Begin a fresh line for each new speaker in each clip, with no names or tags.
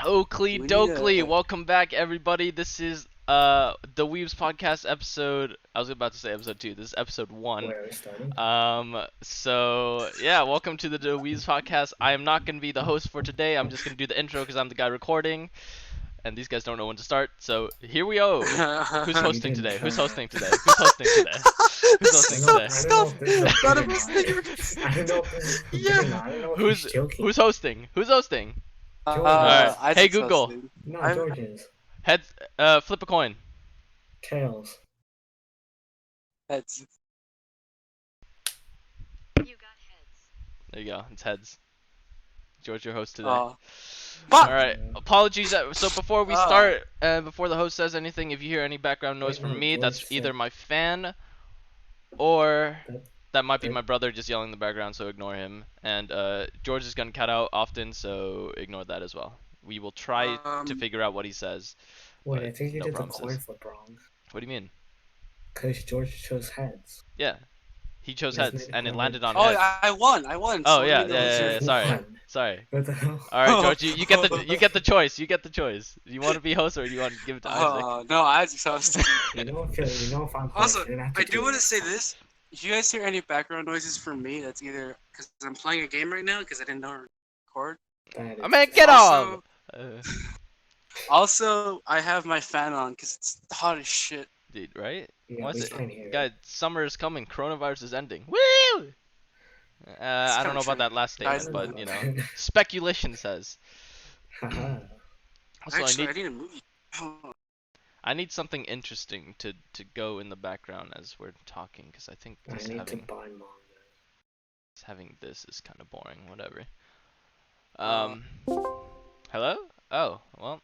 Oakley
We need
Dokley,
a-
welcome back everybody. This is DaWeebs Podcast episode. I was about to say episode 2. This is episode 1.
Where are we starting?
So yeah, welcome to the DaWeebs Podcast. I am not gonna be the host for today. I'm just gonna do the intro because I'm the guy recording, and these guys don't know when to start. So here we go. Who's hosting today? Who's hosting today? Who's hosting today? Who's hosting today?
I don't know if this is
None
a
of us
bit or
think-
not. I don't know if this is a bit
Yeah.
or not. I don't know if he's joking.
Who's hosting? Who's hosting?
Alright.
Hey,
Isaac's
Google.
hosting.
No,
I'm-
George is.
Heads. Flip a coin.
Tails.
Heads.
You got heads.
There you go. It's heads. George, your host today.
Fuck!
All right. Apologies. So before we
Oh.
start, before the host says anything, if you hear any background noise
Wait,
from
no,
me,
George
that's either
said-
my fan, or
That-
that might be
that-
my brother just yelling in the background. So ignore him. And George is gonna cut out often, so ignore that as well. We will try to figure out what he says.
Wait,
but
I think you
no
did the
promises.
coin flip wrong.
What do you mean?
Because George chose heads.
Yeah, he chose
Isn't
heads,
it
and it
hard?
landed on
Oh,
heads.
I won. I won.
Oh
So
yeah,
what do you mean
yeah,
that
yeah,
was
Sorry,
One.
sorry.
What the hell?
All right, George, you get the choice. You get the choice. Do you want to be host or do you want to give it to Isaac?
Oh no, Isaac's hosting.
You know if I'm
Also,
you're gonna have
I
to
do want to
it.
say this. If you guys hear any background noises from me, that's either because I'm playing a game right now because I didn't know how to record.
That
I
is-
mean, get
Also-
off.
Also, I have my fan on because it's hot as shit.
Dude, right?
Yeah,
What's
we
it?
can't hear it.
Guys, summer is coming. Coronavirus is ending. Woo! I don't know about that last
Guys,
statement, but you know, speculation says.
Haha.
Also,
Actually, I need a movie.
I need something interesting to go in the background as we're talking, because I think
I
just
need to
having
buy manga.
this is kind of boring. Whatever.
Uh,
Hello? Oh, well,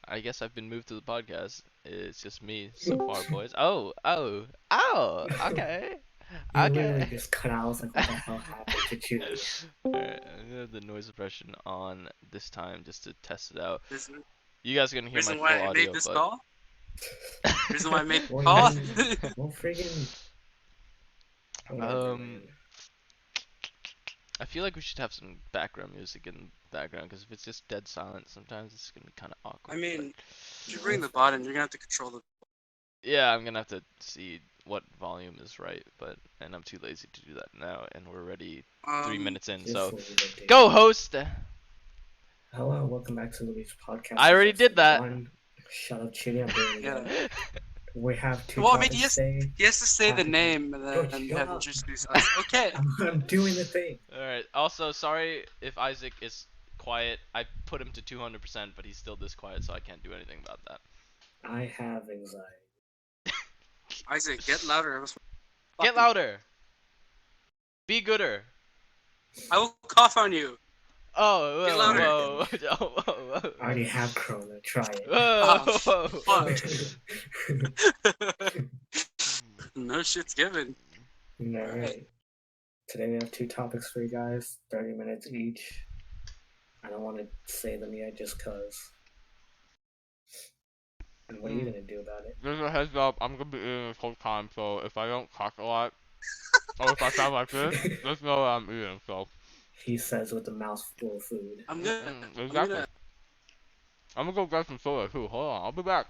I guess I've been moved to the podcast. It's just me so far, boys. Oh, okay.
You literally
Okay.
just cut out. I was like, what the hell happened to Judy?
Alright, I'm gonna have the noise suppression on this time just to test it out.
Reason
You guys are gonna hear my full
why I
audio,
made this
but
call. Reason why I made the
Well,
call.
Well, friggin'.
Um, I feel like we should have some background music in the background, because if it's just dead silent, sometimes it's gonna be kind of awkward.
I mean,
but-
if you bring the bot in, you're gonna have to control the.
yeah, I'm gonna have to see what volume is right, and I'm too lazy to do that now, and we're already 3 minutes in,
This
so
will be the day.
go host.
Hello, welcome back to the DaWeebs Podcast.
I already did that.
Shut up, Chitty. I'm doing it
Yeah.
again. We have two
Well, I mean,
topics
yes-
today.
He has to say the
Happy-
name and
George,
then
shut
have
up.
introduce us. Okay.
I'm doing the thing.
Alright, also, sorry if Isaac is quiet. I put him to 200%, but he's still this quiet, so I can't do anything about that.
I have anxiety.
Isaac, get louder.
Get louder! Be gooder!
I will cough on you.
Oh,
Get
whoa,
louder.
whoa, whoa, whoa,
I already have Corona. Try it.
whoa,
Fuck. No shit's given.
Alright. Today we have two topics for you guys, 30 minutes each. I don't want to say them yet just cause. And what are you gonna do about it?
Just a heads up, I'm gonna be eating this whole time, so if I don't talk a lot, or if I sound like this, just know that I'm eating, so.
He says with a mouthful of food.
I'm gonna.
Exactly. I'm gonna go get some soda too, hold on, I'll be back.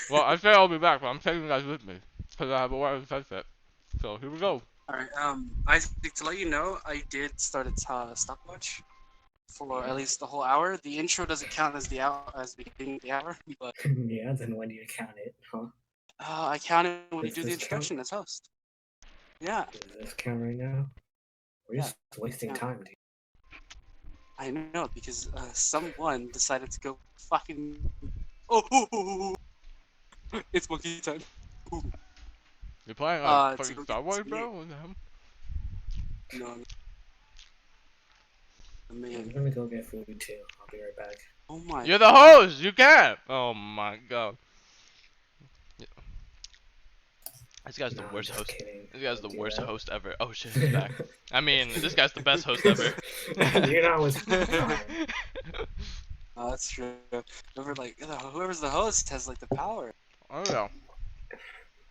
Well, I say I'll be back, but I'm taking you guys with me, because I have a wireless headset. So, here we go.
Alright, Isaac, to let you know, I did start a stopwatch for at least the whole hour. The intro doesn't count as the beginning of the hour, but
Yeah, then when do you count it, huh?
I count it when you
Does
do the
this count?
introduction as host. Yeah,
Does this count right now? We're just wasting
Yeah.
time, dude.
I know because someone decided to go fucking. Oh, it's monkey time. Ooh.
You're playing
to
fucking
go
Star
get
Wars,
some
bro? What the hell?
No.
I'm
Man.
gonna go get food too. I'll be right back.
Oh my.
You're the host, you can't! Oh my god. Yeah. This guy's the
No, I'm
worst
just
host.
kidding.
This guy's the
Don't do
worst
that.
host ever. Oh shit, he's back. I mean, this guy's the best host ever.
You're not with time.
Oh, that's true. Whoever's the host has like the power.
Oh yeah.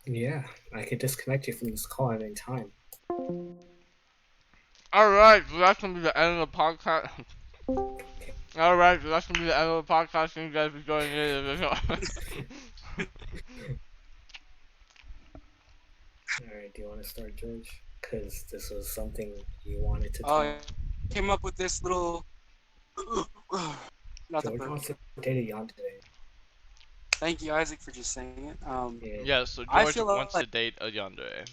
Yeah, I could disconnect you from this call at any time.
Alright, so that's gonna be the end of the podcast. All right, that's gonna be the end of the podcast. Thank you guys for joining in.
Alright, do you want to start, George? Because this was something you wanted to
Oh,
talk.
I came up with this little. Not the
George wants
perfect.
to date a yandere.
Thank you, Isaac, for just saying it.
Yeah, so
I
George
feel
wants to
like-
date a yandere.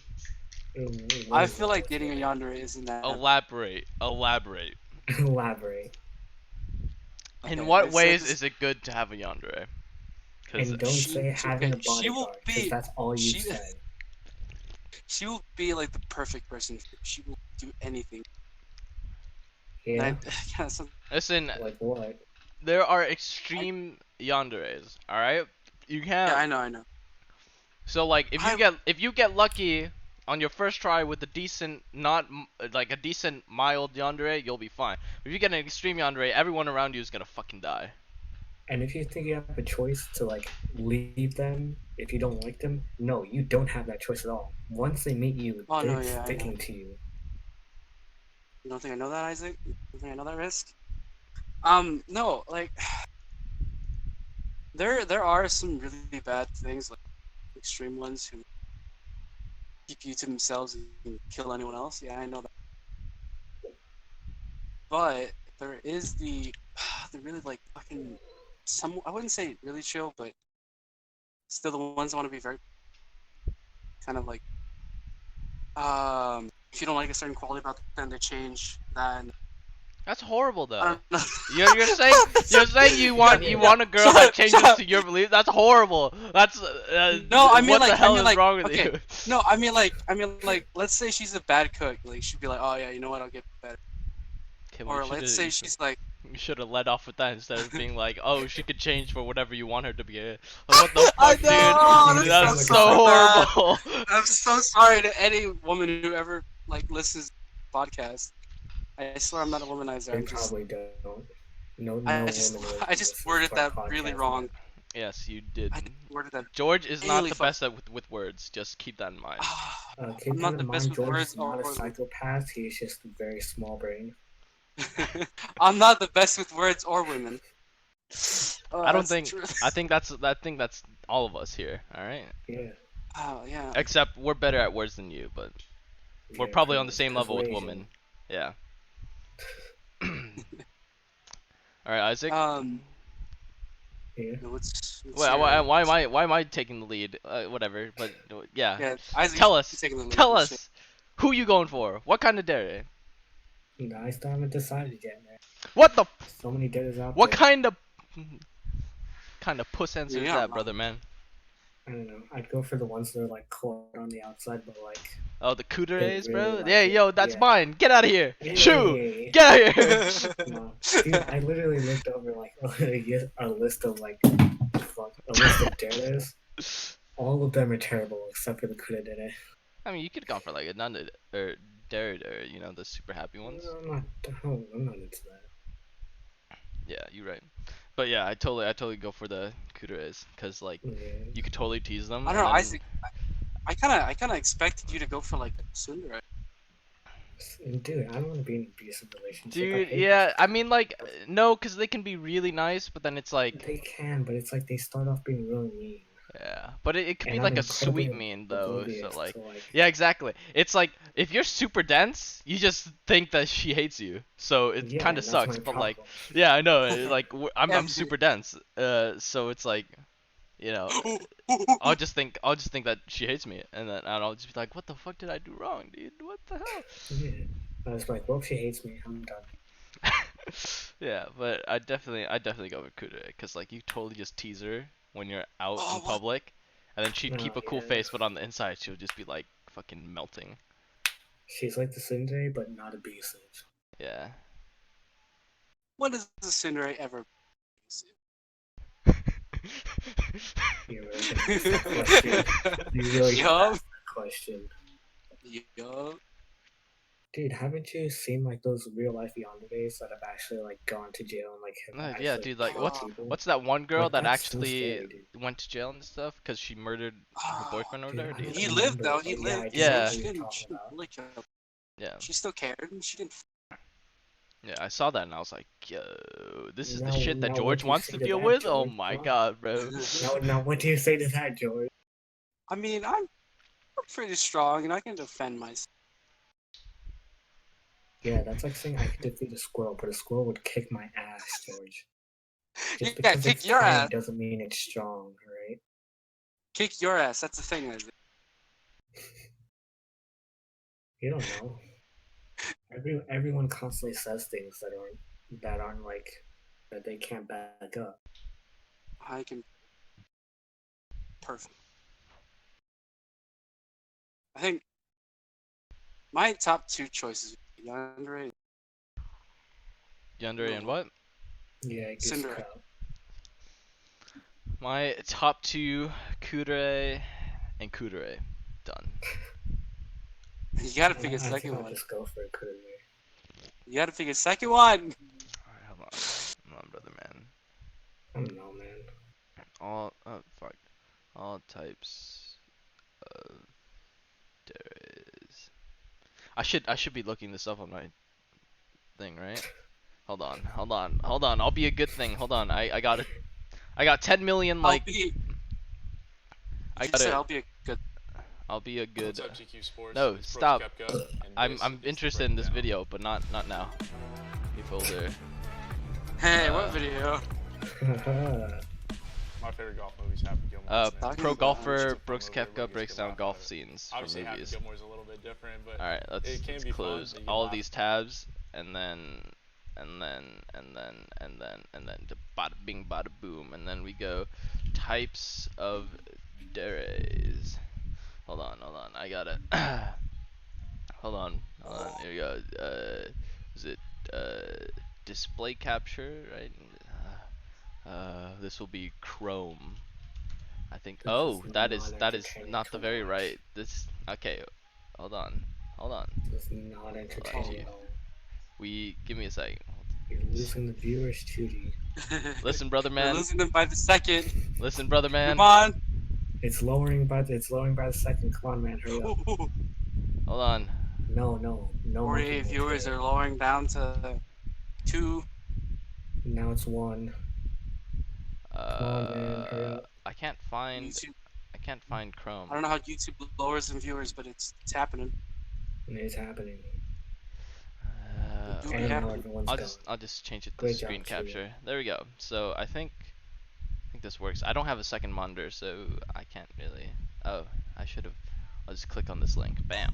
I feel like dating a yandere isn't that.
Elaborate.
Elaborate.
In
Okay,
what
I said
ways
this-
is it good to have a yandere? Because
And don't say having a
okay, she will
bodyguard, because
be-
that's all you
she-
said.
She will be like the perfect person. She will do anything.
Yeah,
And I,
listen,
like what?
there are extreme yanderes. All right, you can't.
yeah, I know.
So like, if you get lucky on your first try with a decent, like a decent mild yandere, you'll be fine. If you get an extreme yandere, everyone around you is gonna fucking die.
And if you think you have a choice to like leave them if you don't like them, no, you don't have that choice at all. Once they meet you,
Oh,
they're
no, yeah, I
sticking
know.
to you.
You don't think I know that, Isaac? You don't think I know that risk? No, like there are some really bad things, like extreme ones who keep you to themselves and kill anyone else. Yeah, I know that. But there is the really like fucking some. I wouldn't say really chill, but still the ones that want to be very kind of like if you don't like a certain quality about them, they change that. And,
That's horrible
I
though.
don't know.
You're saying you want a girl
Shut
that
up,
changes
shut
to your belief. That's horrible. That's
No, I mean,
what
like-
the hell
I mean,
is
like,
wrong with
okay.
you?
No, I mean like let's say she's a bad cook. Like she'd be like, oh yeah, you know what, I'll get better.
Okay, well,
Or let's say she's like,
you should have led off with that instead of being like, oh, she could change for whatever you want her to be. Like, what the
I
fuck,
know,
dude?
this
That's
sounds
so
like
bad.
horrible.
I'm so sorry to any woman who ever like listens to the podcast. I swear I'm not a womanizer.
They
I'm just
probably don't. No,
I
no
just-
woman
I just worded that really wrong.
Yes, you did.
I worded that.
George is not
really
the
fuck-
best with words. Just keep that in mind.
Keep
I'm not
that
the
in
best
mind,
with
George
words
is not a
or-
psychopath. He's just a very small brain.
I'm not the best with words or women. Oh,
I don't
that's
think.
true.
I think that's all of us here. All right.
Yeah.
Oh yeah.
Except we're better at words than you, but we're
yeah,
probably on the same level with
persuasion.
women. Yeah. All right, Isaac.
Yeah.
What's
Well,
your-
why am I taking the lead? Whatever. But yeah.
Yeah, Isaac,
Tell
you're
us.
taking the lead,
Tell
for
us.
sure.
Who you going for? What kind of dare?
No, I still haven't decided yet, man.
What the?
So many days out
What
there.
kind of puss answer is
Yeah,
that,
man.
brother man?
I don't know. I'd go for the ones that are like cold on the outside, but like.
Oh, the couturees,
really
bro.
like
yeah,
it.
yo, that's
Yeah.
mine. Get out of here.
Hey.
Shoo. Get out of here.
No, dude, I literally looked over like a list of like a list of dares. All of them are terrible except for the Kudadere.
I mean, you could have gone for like a none or dare, you know, the super happy ones.
I'm not into that.
Yeah, you're right. But yeah, I totally go for the couturees because like
Yeah.
you could totally tease them.
I don't know,
and then-
Isaac. I kind of expected you to go for like a tsundere.
Dude, I don't want to be in an abusive relationship. I
Dude,
hate
yeah, I mean like no, because they can be really nice, but then it's
that.
like
They can, but it's like they start off being really mean.
yeah, but it could be
And
like
I'm
a sweet
incredibly
mean though.
oblivious
So like
to,
yeah, exactly. It's like if you're super dense, you just think that she hates you, so it
yeah,
kind of
that's my
sucks. But like
problem.
yeah, I know. Like I'm
Every-
super dense, so it's like you know. I'll just think that she hates me, and then I'll just be like, "What the fuck did I do wrong, dude? What the hell?"
Yeah. I was like, well, if she hates me, I'm done.
Yeah, but I definitely go with Kudere, because like you totally just tease her when you're out
Oh,
in
what?
public, and then she'd keep
Oh,
a cool
yeah.
face, but on the inside she'll just be like fucking melting.
She's like the Tsundere, but not abusive.
Yeah.
When does a tsundere ever?
You really can ask that question. You really can
Yup.
ask that question.
Yup.
Dude, haven't you seen like those real life yanderes that have actually like gone to jail and like have
Yeah,
actually
dude. Like,
killed
what's
people?
what's that one girl
Like,
that
that's so
actually
scary, dude.
went to jail and stuff because she murdered her boyfriend or
Dude,
whatever,
I
dude?
don't
He lived though.
remember,
He
but yeah, I
lived.
do
Yeah.
know what
She
you're
didn't.
talking about.
Really kill him.
Yeah.
She still cared, and she didn't.
Yeah, I saw that and I was like, yo, this is the
Now-
shit that
now
George
what do you
wants
say
to
to
deal
that,
with? Oh
George?
my
Huh?
god, bro.
Now, what do you say to that, George?
I mean, I'm pretty strong and I can defend myself.
Yeah, that's like saying I could defeat a squirrel, but a squirrel would kick my ass, George. Just
Yeah,
because
kick
it's
your
tiny
ass.
doesn't mean it's strong, right?
Kick your ass. That's the thing. Isaac.
You don't know. Everyone constantly says things that aren't like that they can't back up.
I can. Perfect. I think my top two choices would be Yandere
Yandere and
No.
what?
Yeah, it gets
Cinder.
cut out.
My top two, Kudere and Kudere. Done.
You gotta pick a
I think
second
I'll
one.
just go for a Kudere.
You gotta pick a second one.
Alright, hold on. Hold on, brother man.
I don't know, man.
All types of Deres. I should be looking this up on my thing, right? Hold on. I'll be a good thing. Hold on. I got it. I got 10 million like I
You
got
said
it.
I'll be a good.
I'll be a good.
What's up, GQ Sports?
No,
It's
stop.
Brooks Koepka, and
I'm
this
I'm
is the
interested in this
breakdown.
video, but not now. You folder.
Hey, what video?
My favorite golf movies, Happy Gilmore.
Talking
Pro
about
golfer
it.
Brooks
Everybody
Koepka
gets
breaks
good
down
laugh
golf
out of it.
scenes from
Obviously, Happy
movies.
Gilmore's a little bit different, but
All right, let's
it can
let's
be fun,
close
so you
all
laugh.
of these tabs and then to bada bing bada boom, and then we go types of Deres. Hold on, I got it. Hold on, here we go. Is it display capture, right? This will be Chrome. I think.
This
Oh,
is
that
not
is
entertaining
not
to
the very
watch.
right. This okay. Hold on.
This is not entertaining at all.
Give me a second.
You're losing the viewers, Tootie.
Listen, brother
We're
man.
losing them by the second.
Listen, brother man.
Come on.
It's lowering by the second. Come on, man, hurry up.
Hold on.
No.
48 viewers are lowering down to 2.
Now it's 1. on, man, hurry up.
I can't find
YouTube.
Chrome.
I don't know how YouTube lowers some viewers, but it's happening.
And it's happening.
Uh,
Do we
And
have
now
to-
everyone's gone.
I'll just change it to
Great job,
screen
Steven.
capture. There we go. So I think this works. I don't have a second monitor, so I can't really. Oh, I should have. I'll just click on this link. Bam.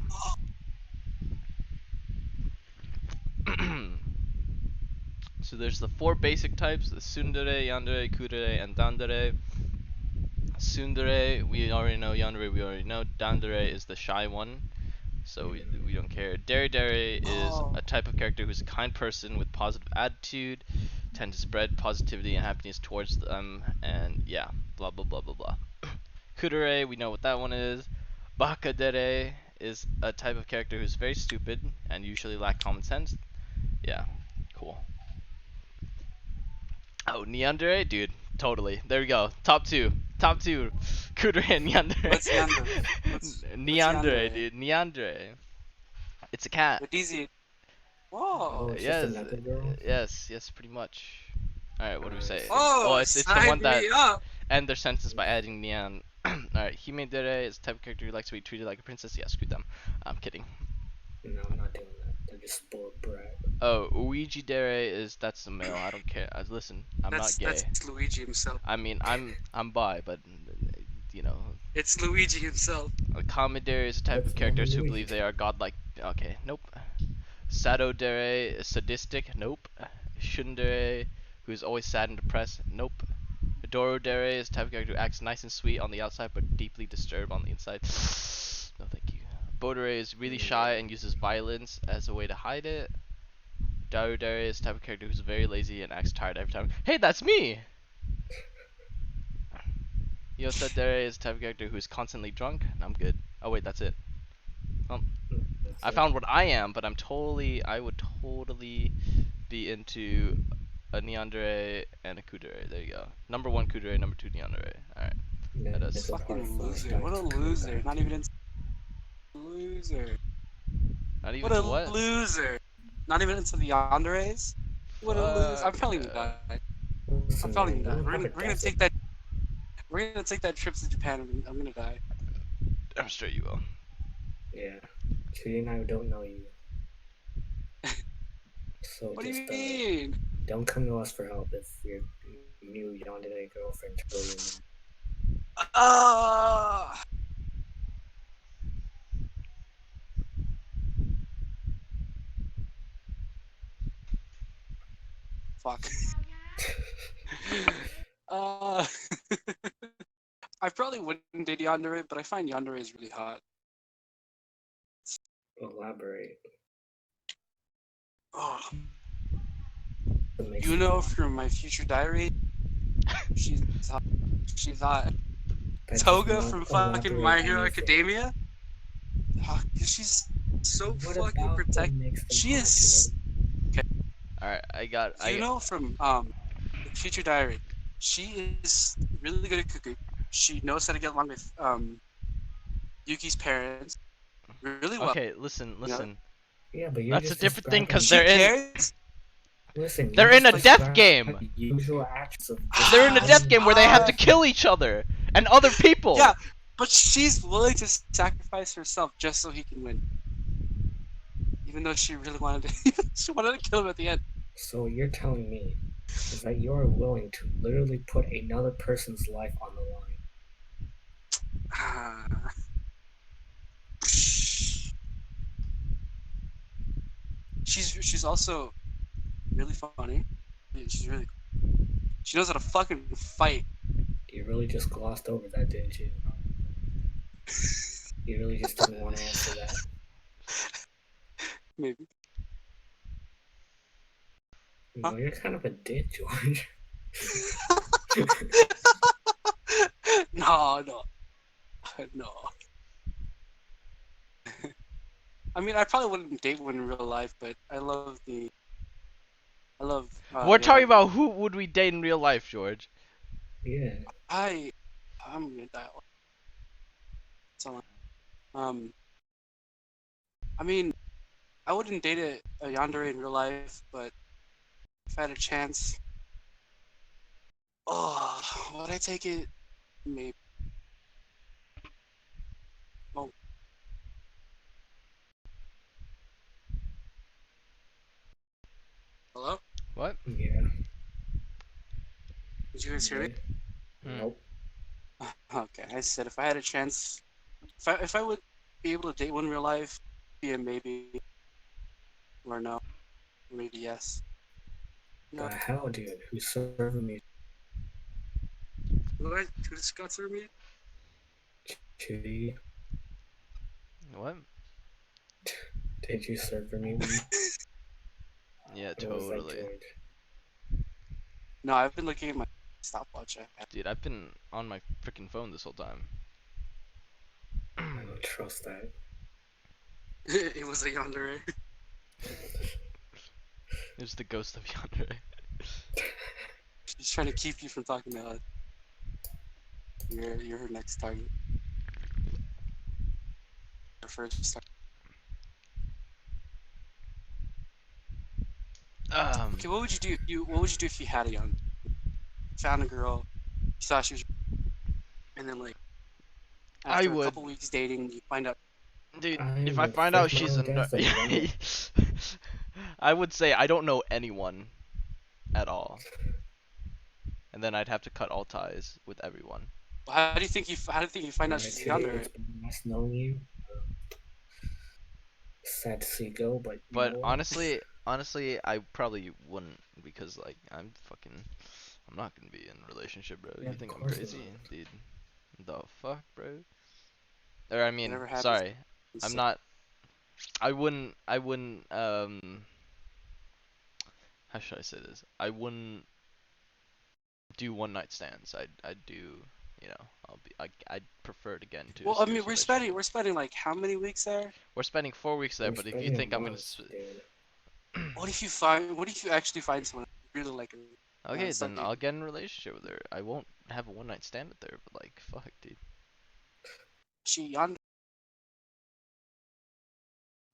So there's the 4 basic types: the tsundere, yandere, kudere, and dandere. Tsundere, we already know. Yandere, we already know. Dandere is the shy one, so we don't care. Dere is a type of character who's a kind person with positive attitude, tend to spread positivity and happiness towards them, and yeah, blah blah blah blah blah. Kudere, we know what that one is. Bakadere is a type of character who's very stupid and usually lack common sense. Yeah, cool. Oh, Neandere? Dude, totally. There we go. Top two. Kudere and Neandere.
What's Neandere? What's
Neandere,
Neandere?
dude. Neandere. It's a cat.
With easy.
Oh,
Whoa.
it's
Yes,
just another girl?
yes, pretty much. Alright, what do we say?
Oh,
it's the
sign
one that
me up.
end their sentence by adding Neon. Alright, Himedere is the type of character who likes to be treated like a princess. Yeah, screw them. I'm kidding.
No, I'm not doing that. They're just spoiled brat.
Oh, Uiji Dere that's the male. I don't care. Listen, I'm not gay.
That's Luigi himself.
I mean, I'm bi, but you know,
It's Luigi himself.
Kamidere is a type
That's
of characters who
Luigi.
believe they are godlike. Okay, nope. Sadodere is sadistic. Nope. Shundere, who is always sad and depressed. Nope. Dorodere is a type of character who acts nice and sweet on the outside, but deeply disturbed on the inside. No, thank you. Bodere is really shy and uses violence as a way to hide it. Darudere is the type of character who's very lazy and acts tired every time. Hey, that's me! Yosadere is the type of character who's constantly drunk. And I'm good. Oh wait, that's it. I found what I am, but I would totally be into a Neandere and a Kudere. There you go. Number 1 Kudere, number 2 Neandere. Alright. That is-
Fucking loser. What a loser. Not even in. Loser.
Not even
What a
what?
loser. Not even into the yanderes. You wouldn't lose. I'm
Fuck
probably
no.
gonna die.
Listen,
I'm probably
man,
gonna die.
we don't have a
We're gonna
desert.
take that. We're gonna take that trip to Japan, and I'm gonna die.
I'm sure you will.
Yeah. Cutie and I don't know you. So
What do
just
you mean?
don't come to us for help if your new yandere girlfriend really in there.
Ah. Fuck. uh. I probably wouldn't date yandere, but I find yandere is really hot.
Elaborate.
Oh.
What makes
You
it
know
hot?
from my future diary, she's hot. She's hot.
That does
Toga
not
from fucking
elaborate
My Hero
anything.
Academia. Oh, 'cause she's so
What
fucking
about
protected.
them makes them
She
hot,
is.
Alright,
You know from the future diary, she is really good at cooking. She knows how to get along with Yuki's parents really well.
Okay, listen.
Yeah, but you're
That's a
just
different thing
describing.
because
She
they're in.
cares.
Listen,
They're
you
in a
just
death
described
game.
the usual actions of just
They're in a death
being
game where they have to
hot.
kill each other and other people.
Yeah, but she's willing to sacrifice herself just so he can win. Even though she really wanted to, she wanted to kill him at the end.
So what you're telling me is that you're willing to literally put another person's life on the line.
Ah. She's also really funny. She's really. She knows how to fucking fight.
You really just glossed over that, didn't you? You really just didn't want to answer that.
Maybe.
No,
Huh?
you're kind of a dick, George.
No. I mean, I probably wouldn't date one in real life, but I love.
We're talking
yeah,
about who would we date in real life, George.
Yeah.
I'm gonna die. So, I mean, I wouldn't date a yandere in real life, but if I had a chance, oh, would I take it? Maybe. Oh, hello?
What?
Yeah.
Did you guys hear me?
Hmm.
Nope.
Okay, I said if I had a chance, if I would be able to date one in real life, be a maybe or no, or maybe yes. No,
The hell, dude? Who's serving me?
who just got through me?
Chitty?
What?
Did you serve for me?
Yeah,
Or was that
totally.
George?
No, I've been looking at my stopwatch.
Dude, I've been on my freaking phone this whole time.
I don't trust that.
It was a yandere.
It was the ghost of yonder.
She's trying to keep you from talking to us. You're her next target. Her first target. Okay, what would you do if you had a young found a girl, you thought she was, and then like
I
after a
would.
couple weeks dating, you find out.
Dude,
I
if I
would
find out
fake my
she's a
own death and run it.
I would say I don't know anyone at all. And then I'd have to cut all ties with everyone.
How do you think you find out
Alright,
she's
Chitty,
younger?
it's been nice knowing you. Sad to see you go, but you
But
know what?
honestly, I probably wouldn't because like I'm not gonna be in a relationship, bro.
Yeah,
You
of
think I'm
course
crazy,
not.
dude? The fuck, bro? Or I mean,
Whatever happens.
sorry, I'm not. I wouldn't. How should I say this? I wouldn't do one night stands. I'd do. You know, I'd prefer to get into a
Well, I
serious
mean,
relationship.
we're spending like how many weeks there?
We're spending 4 weeks there,
We're
but if you
spending
think I'm gonna,
months, dude.
What if you actually find someone you really like her?
okay,
Start
then
dating.
I'll get in a relationship with her. I won't have a one night stand with her, but like, fuck, dude.
She yonder.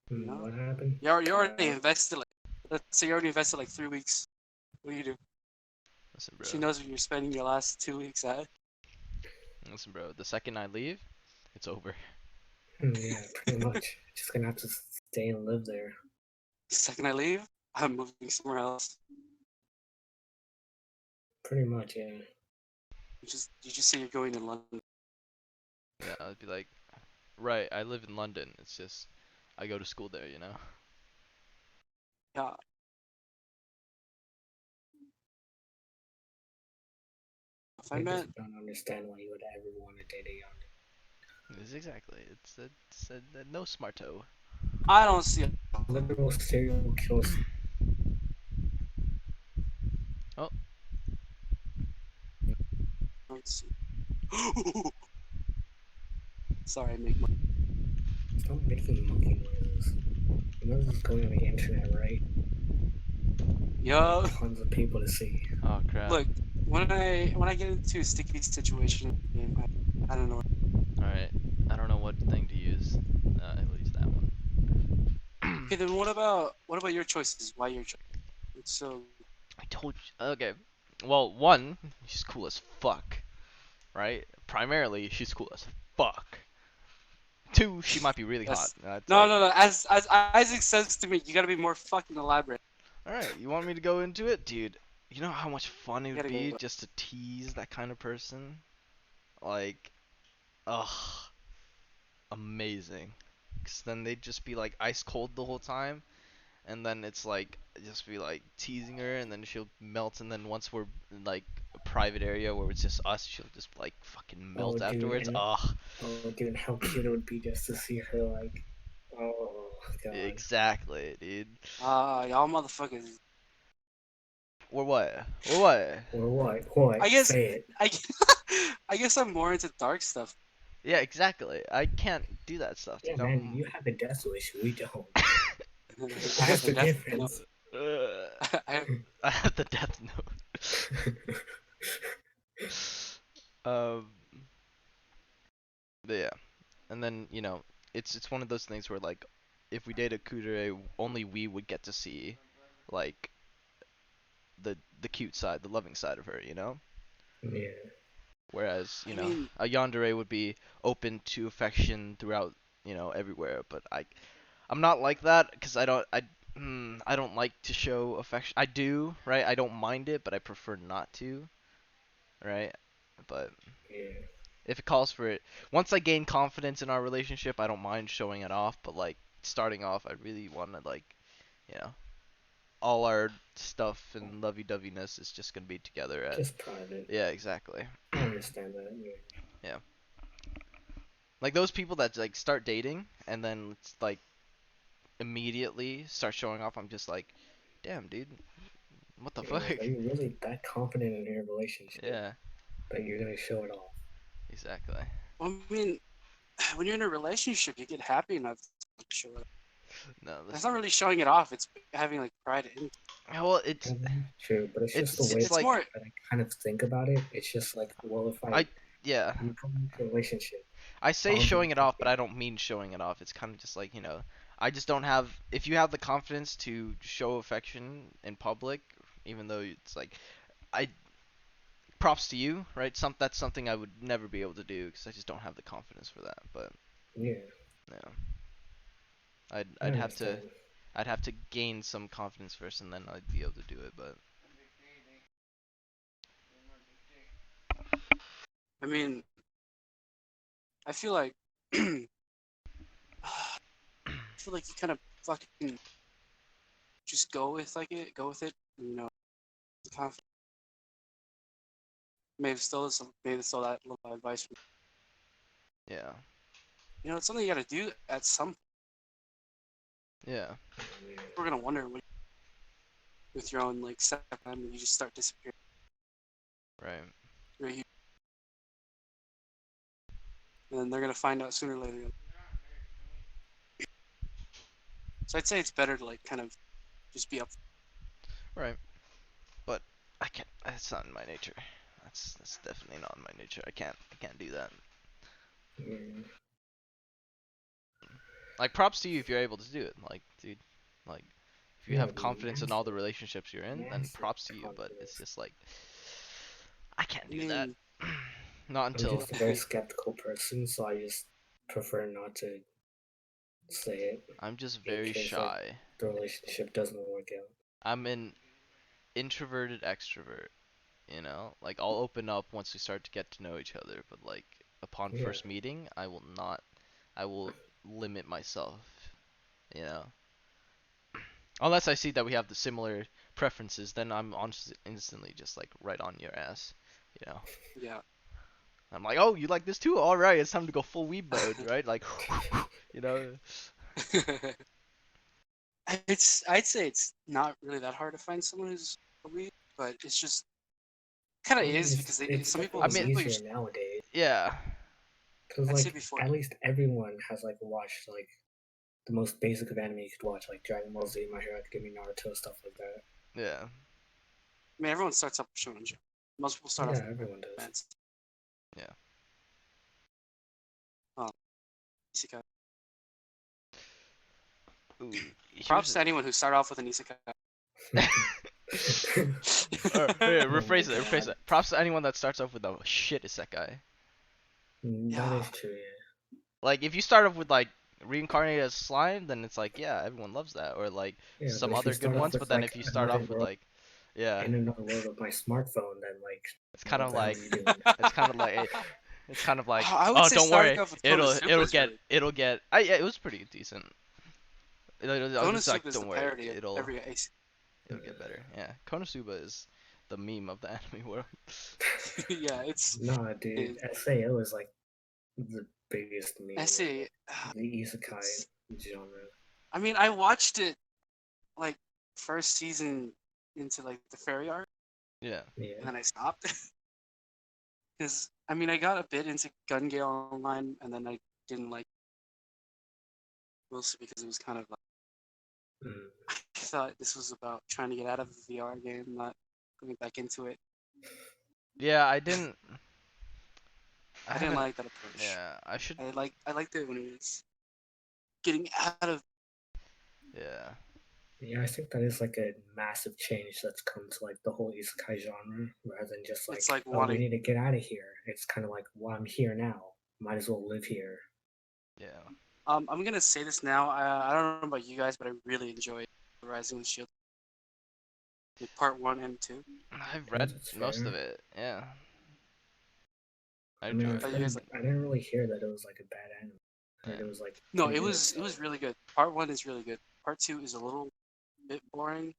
What happened?
You already invested like Let's say you already invested like 3 weeks. What do you do?
Listen, bro.
She knows where you're spending your last 2 weeks at.
Listen, bro. The second I leave, it's over.
Yeah, pretty much. Just gonna have to stay and live there.
The second I leave, I'm moving somewhere else.
Pretty much, yeah.
You just say you're going to London.
Yeah, I'd be like, right. I live in London. It's just I go to school there, you know.
Yeah. If I
I
met,
just don't understand why you would ever want to date a young.
It's exactly. It's a no smarto.
I don't see.
Literal serial killers.
Oh,
Let's see. Sorry, I make my.
Stop making monkey noises. You know this is going on the internet, right?
Yo,
Tons of people to see.
oh crap.
look. When I get into a sticky situation in the game, I don't know.
All right. I don't know what thing to use. I'll use that one.
Okay, then what about your choices? Why your choice? So
I told you. Okay. Well, one, she's cool as fuck, right? Primarily, she's cool as fuck. Two, she might be really hot.
Yes. No. As Isaac says to me, you gotta be more fucking elaborate.
All right, you want me to go into it, dude? You know how much fun it would
Gotta
be
go.
just to tease that kind of person? Like, ugh, amazing. 'Cause then they'd just be like ice cold the whole time, and then it's like just be like teasing her, and then she'll melt, and then once we're in like a private area where it's just us, she'll just like fucking melt
dude,
afterwards.
and-
Ugh.
Oh, dude, how cute it would be just to see her, like, oh, God.
Exactly, dude.
Y'all motherfuckers.
Or what? Or what?
Or what? What?
I guess-
Say it.
I guess I'm more into dark stuff.
Yeah, exactly. I can't do that stuff,
Yeah,
dude.
man, you have a death wish. We don't.
That's
That's the difference.
I have the death note. But yeah, and then it's one of those things where like, if we date a kudere, only we would get to see, like, the cute side, the loving side of her, you know.
Yeah.
Whereas
I mean-
a yandere would be open to affection throughout, everywhere. But I'm not like that because I don't like to show affection. I do, right? I don't mind it, but I prefer not to, right? But
Yeah.
if it calls for it, once I gain confidence in our relationship, I don't mind showing it off. But like starting off, I really want to like, all our stuff and lovey-doveyness is just gonna be together at.
Just private.
Yeah, exactly.
I understand that. Yeah.
Like those people that like start dating and then it's like immediately start showing off. I'm just like, damn, dude, what the fuck?
Are you really that confident in your relationship
Yeah,
that you're gonna show it off?
exactly.
Well, I mean, when you're in a relationship, you get happy enough to show it.
No,
It's not really showing it off. It's having like pride in.
well, it's
True, but it's just the way
it's
It's
like
more.
that I kind of think about it. It's just like, well, if
yeah.
you come into a relationship,
I say
I'll
showing
be
it off, but I
happy.
don't mean showing it off. It's kind of just like, I just don't have. If you have the confidence to show affection in public, even though it's like, I props to you, right? That's something I would never be able to do because I just don't have the confidence for that. But
Yeah.
I'd
I
have to
understand.
I'd have to gain some confidence first, and then I'd be able to do it. But
I mean, I feel like. I feel like you kind of fucking just go with it. Confident. Maybe stole that little advice from.
yeah,
It's something you gotta do at some.
yeah,
We're gonna wonder with your own like step time when you just start disappearing.
right.
Right here. And then they're gonna find out sooner or later. So I'd say it's better to like kind of just be up.
Right. But I can't. That's not in my nature. That's definitely not in my nature. I can't do that.
Yeah.
Like props to you if you're able to do it. Like, dude, like if you
Yeah,
have
dude,
confidence in all the
massive-
relationships you're in, then
massive
props to you. But it's
confidence.
just like I can't
I
do that.
mean,
Not
I'm
until
just a very skeptical person, so I just prefer not to say it
I'm just
in
very
case like
shy.
the relationship doesn't work out.
I'm an introverted extrovert. You know, like I'll open up once we start to get to know each other, but like upon
Yeah.
first meeting, I will not. I will limit myself. You know, unless I see that we have the similar preferences, then I'm instantly just like right on your ass. You know,
yeah.
I'm like, oh, you like this too? All right, it's time to go full weeb mode, right? Like, you know.
I'd say it's not really that hard to find someone who's a weeb, but it's just kind of
I mean,
is because
it's
some people
I
definitely
mean,
easier nowadays
Yeah.
because
I'd say
like
before.
at least everyone has like watched like the most basic of anime you could watch, like Dragon Ball Z, My Hero Academia, Naruto, stuff like that.
Yeah.
I mean, everyone starts off with Shonen Jump. Most people start
Yeah,
off with
everyone does.
romance.
Yeah.
Isekai.
Ooh,
Props to anyone who started off with an isekai.
rephrase it.
Oh my
Rephrase
God.
it. Props to anyone that starts off with a shit isekai.
That
Yeah.
is true. Yeah.
Like if you start off with like reincarnated as slime, then it's like yeah, everyone loves that. Or like
Yeah,
some
but if you
other good
start off
ones.
with
But then
like
if you start
another
off with
world,
like yeah,
in another world of my smartphone, then like
it's kind
what
of
the hell
like
are you doing?
it's kind of like it's kind of like
I would
oh
say
don't
starting
worry,
off with
it'll
Konosuba
it'll
is
get
really.
it'll get. Yeah, it was pretty decent. I was just like
Konosuba is the
don't worry,
parody of
it'll
every isekai.
it'll get better. Yeah, Konosuba is the meme of the anime world.
Yeah, it's
Nah, dude, SAO is like the biggest meme
I
of
say.
the isekai genre.
I mean, I watched it like first season into like the fairy arc,
Yeah.
and
Yeah.
then I stopped because I mean I got a bit into Gun Gale Online, and then I didn't like mostly because it was kind of like
Mm.
I thought this was about trying to get out of the VR game, not going back into it.
Yeah, I didn't.
I didn't
haven't.
like that approach.
Yeah, I should.
I liked it when it was getting out of.
Yeah.
Yeah, I think that is like a massive change that's come to like the whole isekai genre, rather than just like,
It's like
oh, we
wanting.
need to get out of here. It's kind of like, well, I'm here now. Might as well live here.
Yeah.
I'm gonna say this now. I don't know about you guys, but I really enjoyed Rising of the Shield. Like part 1 and 2.
I've read
That's
most of
fair.
it. Yeah. I
I mean,
enjoyed
But
it.
you guys
I didn't really hear that it was like a bad anime. I heard
Yeah.
it was like
No,
pretty
it
good,
was
so-
really good. Part 1 is really good. Part 2 is a little bit boring,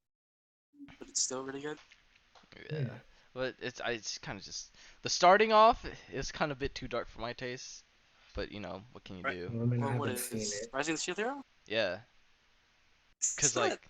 but it's still really good.
Yeah.
Yeah.
But it's kind of just the starting off is kind of a bit too dark for my taste. But you know what can you
Right.
do?
Well, I mean, I
What
haven't seen
is
it.
Rising of the Shield Hero?
Yeah.
It's
Cause
not-
like,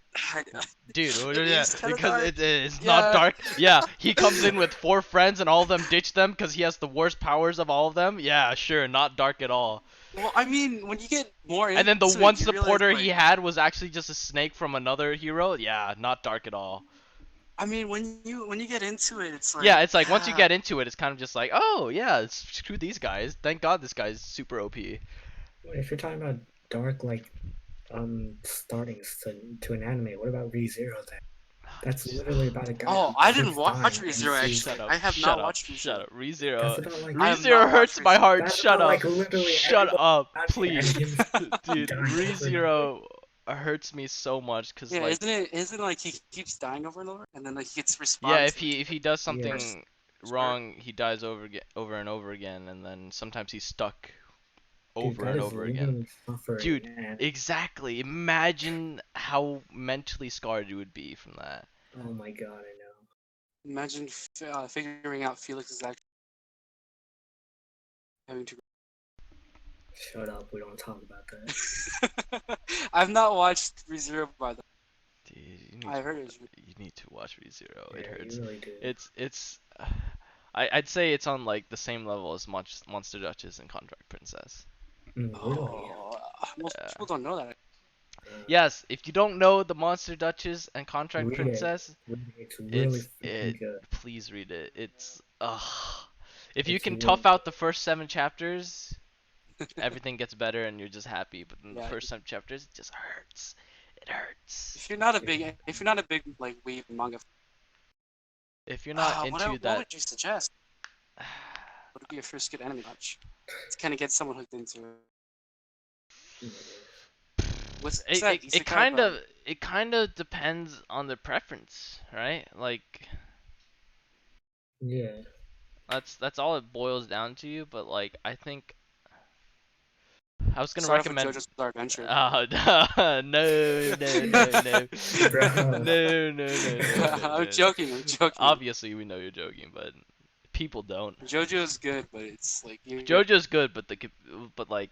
dude,
It
yeah,
is kinda
because
dark.
it's
Yeah.
not dark. Yeah, he comes in with 4 friends and all of them ditch them because he has the worst powers of all of them. Yeah, sure, not dark at all.
Well, I mean, when you get more into
And then the
it,
one
you realize,
supporter
like,
he had was actually just a snake from another hero. Yeah, not dark at all.
I mean, when you get into it, it's like
Yeah, it's like once you get into it, it's kind of just like, oh yeah, screw these guys. Thank God this guy's super OP.
If you're talking about dark, like, startings to an anime, what about ReZero then? That's literally about a guy.
Oh,
who
I didn't
keeps
watch
dying and
ReZero,
sees-
actually.
Shut up.
I have
shut
not
up,
watched ReZero.
Shut up.
That's
ReZero.
about like
I have
ReZero
not
hurts
watched
my
ReZero.
heart.
That's
Shut
about,
up.
like, literally
Shut
everyone
up,
out there
please.
and him
Dude,
dying over and
ReZero hurts me so much because
Yeah,
like
isn't it like he keeps dying over and over, and then like he gets respawned?
yeah, if
to,
he does
Yeah.
something wrong, he dies over and over again, and then sometimes he's stuck
Dude,
over
that
and
is
over again.
living suffering,
Dude,
and
exactly. Imagine how mentally scarred you would be from that.
oh my god, I know.
Imagine figuring out Felix's action. Having to.
Shut up, we don't talk about that.
I've not watched ReZero by the.
Dude, you need,
I heard it was.
you need to watch ReZero. It
Yeah,
hurts.
you really do.
It's I'd say it's on like the same level as Monster Duchess and Contract Princess.
Really?
Oh, most
Yeah.
people don't know that.
Yes, if you don't know the Monster Duchess and Contract
Read it.
Princess,
It's really
it's
freaking good.
please read it. It's if you
It's
can
really
tough out the first 7 chapters, everything gets better and you're just happy. But in the
Yeah.
first 7 chapters, it just hurts. It hurts.
If you're not a big like weeb manga,
If you're not into
what
that,
would you suggest? What would be your first good anime watch to kind of get someone hooked into it? What's that?
it
Isekai
kind
about?
of it kind of depends on the preference, right? Like
Yeah.
that's all it boils down to. But like I think I was gonna
Start off with
recommend.
JoJo's Bizarre Adventure.
Oh no no no no no
Bro.
no.
I'm joking.
Obviously we know you're joking, but people don't.
JoJo's good, but it's like
JoJo's good, but like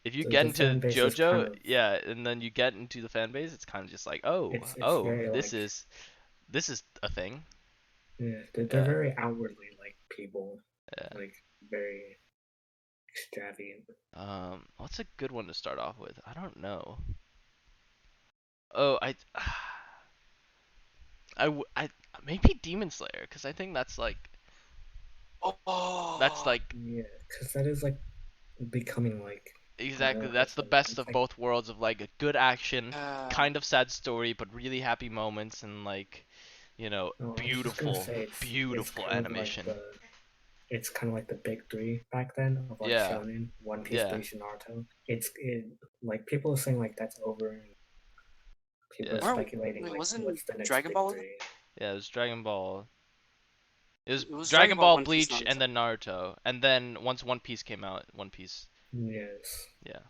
if you
The-
get
the
into
fan base is
JoJo,
kind of-
yeah, and then you get into the fan base, it's kind of just like,
It's
oh,
very,
this
like-
is a thing.
Yeah, they're
Yeah.
very outwardly like people,
Yeah.
like very extravagant.
What's a good one to start off with? I don't know. Oh, I maybe Demon Slayer, because I think that's like
oh,
Yeah, because that is like becoming like
exactly
know,
that's the
it's
best of
like-
both worlds of like a good action,
uh,
kind of sad story, but really happy moments and like, you know,
Oh, I was just gonna
beautiful,
say it's
beautiful
kind of like
animation.
it's kind of like the big three back then of like
Yeah.
Shonen, One Piece,
Yeah.
Bleach, and Naruto. Like people are saying like that's over. And people
Yeah.
are speculating
Wait,
like
wasn't
what's the next
Dragon
big
Ball?
three.
Yeah, it was Dragon Ball. It was
Dragon
Dragon
Ball,
Ball,
One Piece,
Bleach,
Naruto.
and then Naruto. And then once One Piece came out, One Piece.
Yes.
Yeah.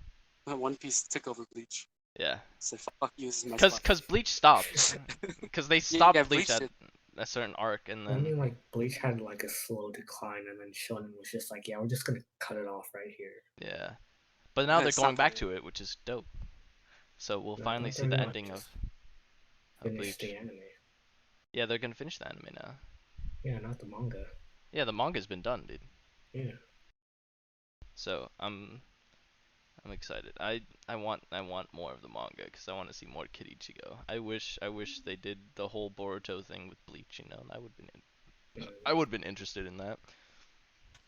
One Piece took over Bleach.
Yeah.
Said fuck you, this is my
Cause
spot.
Bleach stopped. Because they stopped
yeah,
Bleach
Bleach
at
did.
a certain arc, and
I
then
mean, like Bleach had like a slow decline, and then Shonen was just like, yeah, we're just gonna cut it off right here.
yeah. But now
Yeah,
they're
it's
going
not
back
that
to it, which is dope. So we'll
No, I
finally
thought
see
they
the
were gonna
ending of
just
Bleach.
Finish the anime.
Yeah, they're gonna finish the anime now.
Yeah, not the manga.
Yeah, the manga's been done, dude.
Yeah.
So I'm excited. I want more of the manga because I want to see more Kid Ichigo. I wish they did the whole Boruto thing with Bleach. You know, I would have been interested in that.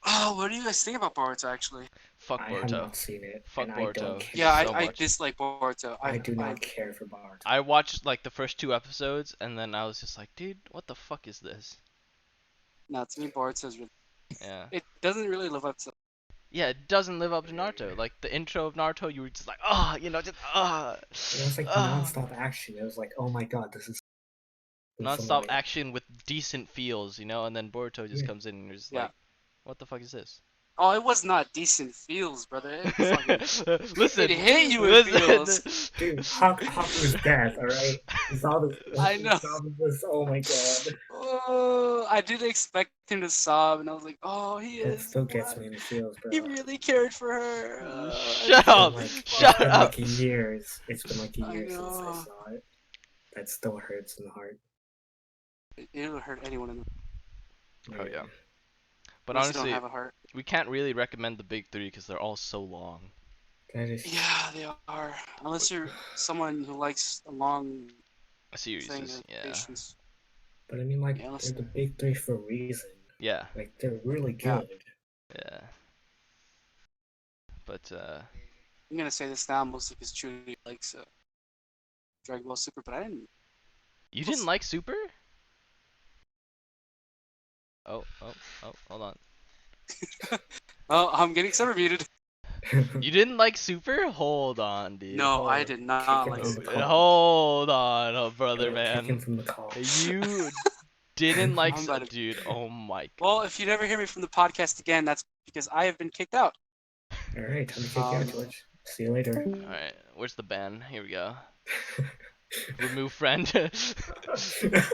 Oh, what do you guys think about Boruto actually?
Fuck
I have
Boruto.
not seen it.
Fuck
and I
Boruto.
don't care.
Yeah,
so
I
much.
dislike Boruto.
I do not care for Boruto.
I watched like the first 2 episodes and then I was just like, dude, what the fuck is this?
No, to me Boruto is really.
Yeah.
It doesn't really live up to.
Yeah, it doesn't live up to Naruto. Like the intro of Naruto, you were just like, just
It was like non-stop action. It was like, oh my god, this is
non-stop
like,
action with decent feels, you know, and then Boruto just
Yeah.
comes in and you're just
Yeah.
like, what the fuck is this?
Oh, it was not decent feels, brother. It fucking...
Listen,
It hit you with feels.
Dude, Hawk was death, alright?
I know.
Oh my god.
Oh, I didn't expect him to sob, and I was like, oh, he
That
is.
still gets
what?
me in the feels, bro.
He really cared for her.
Shut up! Shut
It's been
up!
like years. It's been like
I
years since I
know.
saw it. That still hurts in the heart.
It'll hurt anyone in the
Oh yeah. But
unless you
honestly,
don't have a heart.
we can't really recommend the big 3 because they're all so long.
That is
Yeah, they are. Unless you're someone who likes a long
Series
thing
is,
of
yeah.
patience.
But I mean, like,
Yeah,
they're
listen.
the big three for a reason.
Yeah,
Like, they're really
Yeah.
good.
yeah. But
I'm gonna say this now mostly because Judy likes Dragon Ball Super, but I didn't.
you didn't like Super? Oh, hold on.
Oh, I'm getting summer muted.
You didn't like Super? Hold on, dude.
No, I
Hold-
did not
Kick him
like
from
Super.
the call.
Hold on, oh brother,
Kick him
man.
from the call.
You didn't like,
I'm about to-
dude. Oh my god.
Well, if you never hear me from the podcast again, that's because I have been kicked out.
Alright, time to kick you out, George. See you later.
All right, where's the ban? Here we go. Remove friend.
Bruh.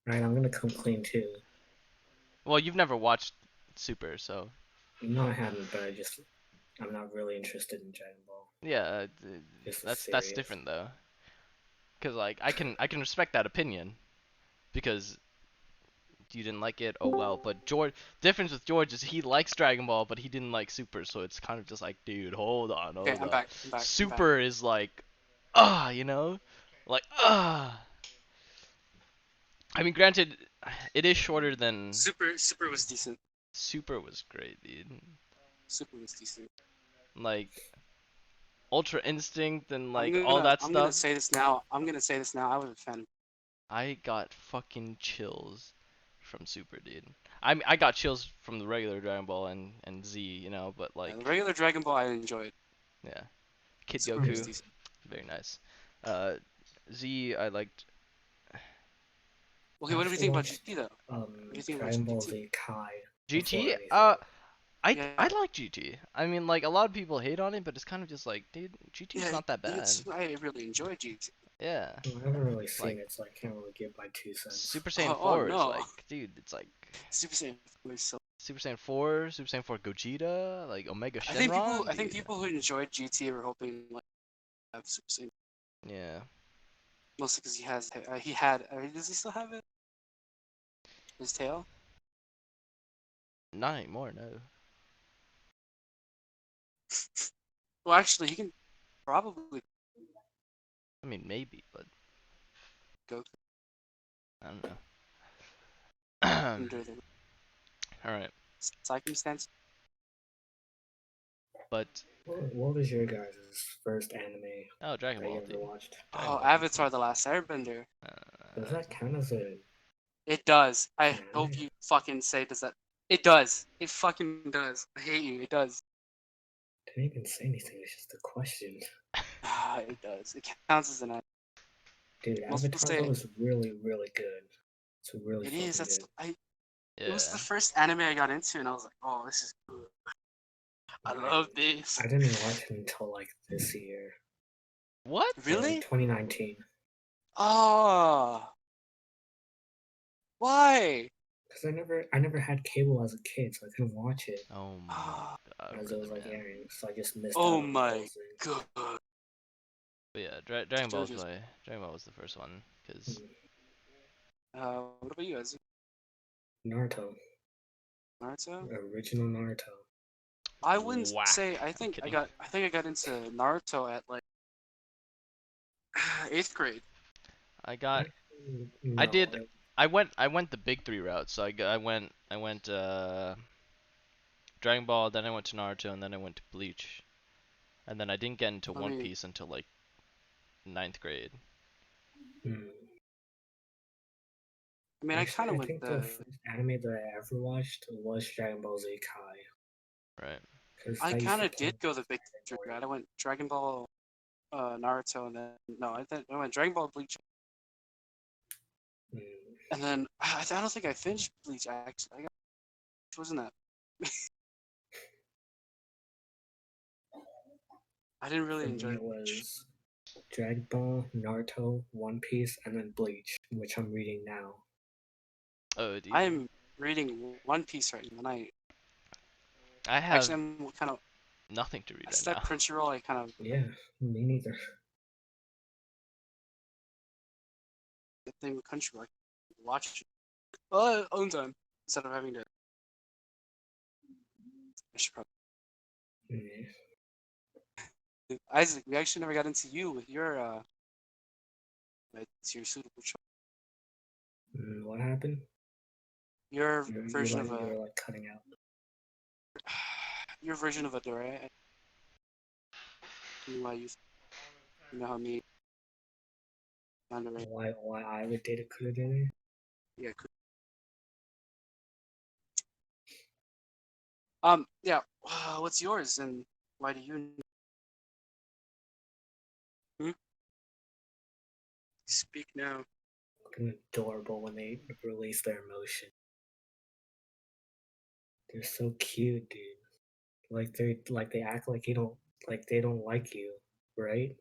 Right, I'm gonna come clean too.
Well, you've never watched Super, so
No, I haven't, but I'm not really interested in Dragon Ball.
yeah,
Just
that's
serious.
different though. Cause like I can respect that opinion, because you didn't like it. Oh well, but difference with George is he likes Dragon Ball, but he didn't like Super, so it's kind of just like, dude, hold on.
Okay, I'm back.
Super is like, you know, like I mean, granted, it is shorter than
Super was decent.
Super was great, dude.
Super was decent.
Like, Ultra Instinct and like
I'm
all
gonna,
that
I'm gonna
stuff.
say this now. I'm gonna say this now. I was a fan.
I got fucking chills from Super, dude. I got chills from the regular Dragon Ball and Z, you know, but
The
like,
regular Dragon Ball I enjoyed.
yeah, Kid
Super was
Goku,
decent.
very nice. Uh, Z, I liked.
Okay,
I
what do we
also
think about
watched
GT though? What do you think about
Dragon Ball
GT?
Z Kai before
GT.
anything.
I
Yeah.
I like GT. I mean, like a lot of people hate on it, but it's kind of just like, dude, GT's
Yeah,
not that bad.
I really enjoyed GT.
Yeah.
I haven't really seen
Like
it, so I can't really give my 2 cents.
Super Saiyan
Oh
4 is
no,
like, dude, it's like
Super Saiyan 4 is so.
Super Saiyan 4, Super Saiyan 4 Gogeta, like Omega
I think
Shenron.
I think
Dude.
people who enjoyed GT were hoping like have Super Saiyan.
Yeah.
Mostly because he had does he still have it? His tail?
Not anymore, no.
Well, actually, he can probably
I mean, maybe, but
go
I don't know.
under the
All right,
circumstance.
but
What was your guys' first anime
oh, Dragon
that you
Ball,
ever
dude.
watched?
Dragon
Oh,
Ball.
Avatar: The Last Airbender.
Does that count as a...
It does. I
Anime?
hope you fucking say does that. It does. It fucking does. I hate you. It does.
Didn't even say anything, it's just a question.
It does. It counts as an anime.
Dude,
Most people
Avatar
say
though is really, really good. It's really
it
fucking
is. That's
good.
It was
Yeah.
the first anime I got into, and I was like, oh, this is good. I love this.
I didn't watch it until like this year.
What?
So, like,
Really?
2019.
Oh. Why?
Because I never had cable as a kid, so I couldn't watch it
Oh my
Ah.
god,
as it
brother,
was like
man.
airing. So I just missed out
Oh
on the whole
my
thing.
god.
But yeah, Dragon Ball
JoJo's-
Dragon Ball was the first one, cause
What about you, Ezzy?
Naruto,
Naruto?
original Naruto.
I wouldn't
Whack.
say. I
I'm
think
kidding.
I think I got into Naruto at like 8th grade.
I got
No,
I did I went the big three route. So I went Dragon Ball, then I went to Naruto, and then I went to Bleach, and then I didn't get into
I
One
mean-
Piece until like 9th grade.
mm.
I mean, I
Actually,
kind of
I
went
think the first anime that I ever watched was Dragon Ball Z Kai.
Right.
'Cause
I
used
kind
to
of did
play-
go the big three route. I went Dragon Ball, Naruto, and then no, I went Dragon Ball, Bleach,
Mm.
and then I don't think I finished Bleach actually. Which wasn't that? I didn't really
For
enjoy
me, it
Bleach.
was Dragon Ball, Naruto, One Piece, and then Bleach, which I'm reading now.
Oh, dude.
I'm reading One Piece right now, and
I have
actually I'm kind of
nothing to read
I
right
stepped
now.
Crunchyroll. I kind of
Yeah, me neither.
the thing with Crunchyroll. I can watch it own time instead of having to. I should probably.
Yeah.
Isaac, we actually never got into you with your it's your suitable choice.
What happened?
Your
You
version of
you
a
were like cutting out.
your version of a Dore. You know how me underrated.
Why I would date a Kurudene?
Yeah. Yeah. What's yours and why do you? Speak now.
Fucking adorable when they release their emotion. They're so cute, dude. Like they act like they don't like you, right?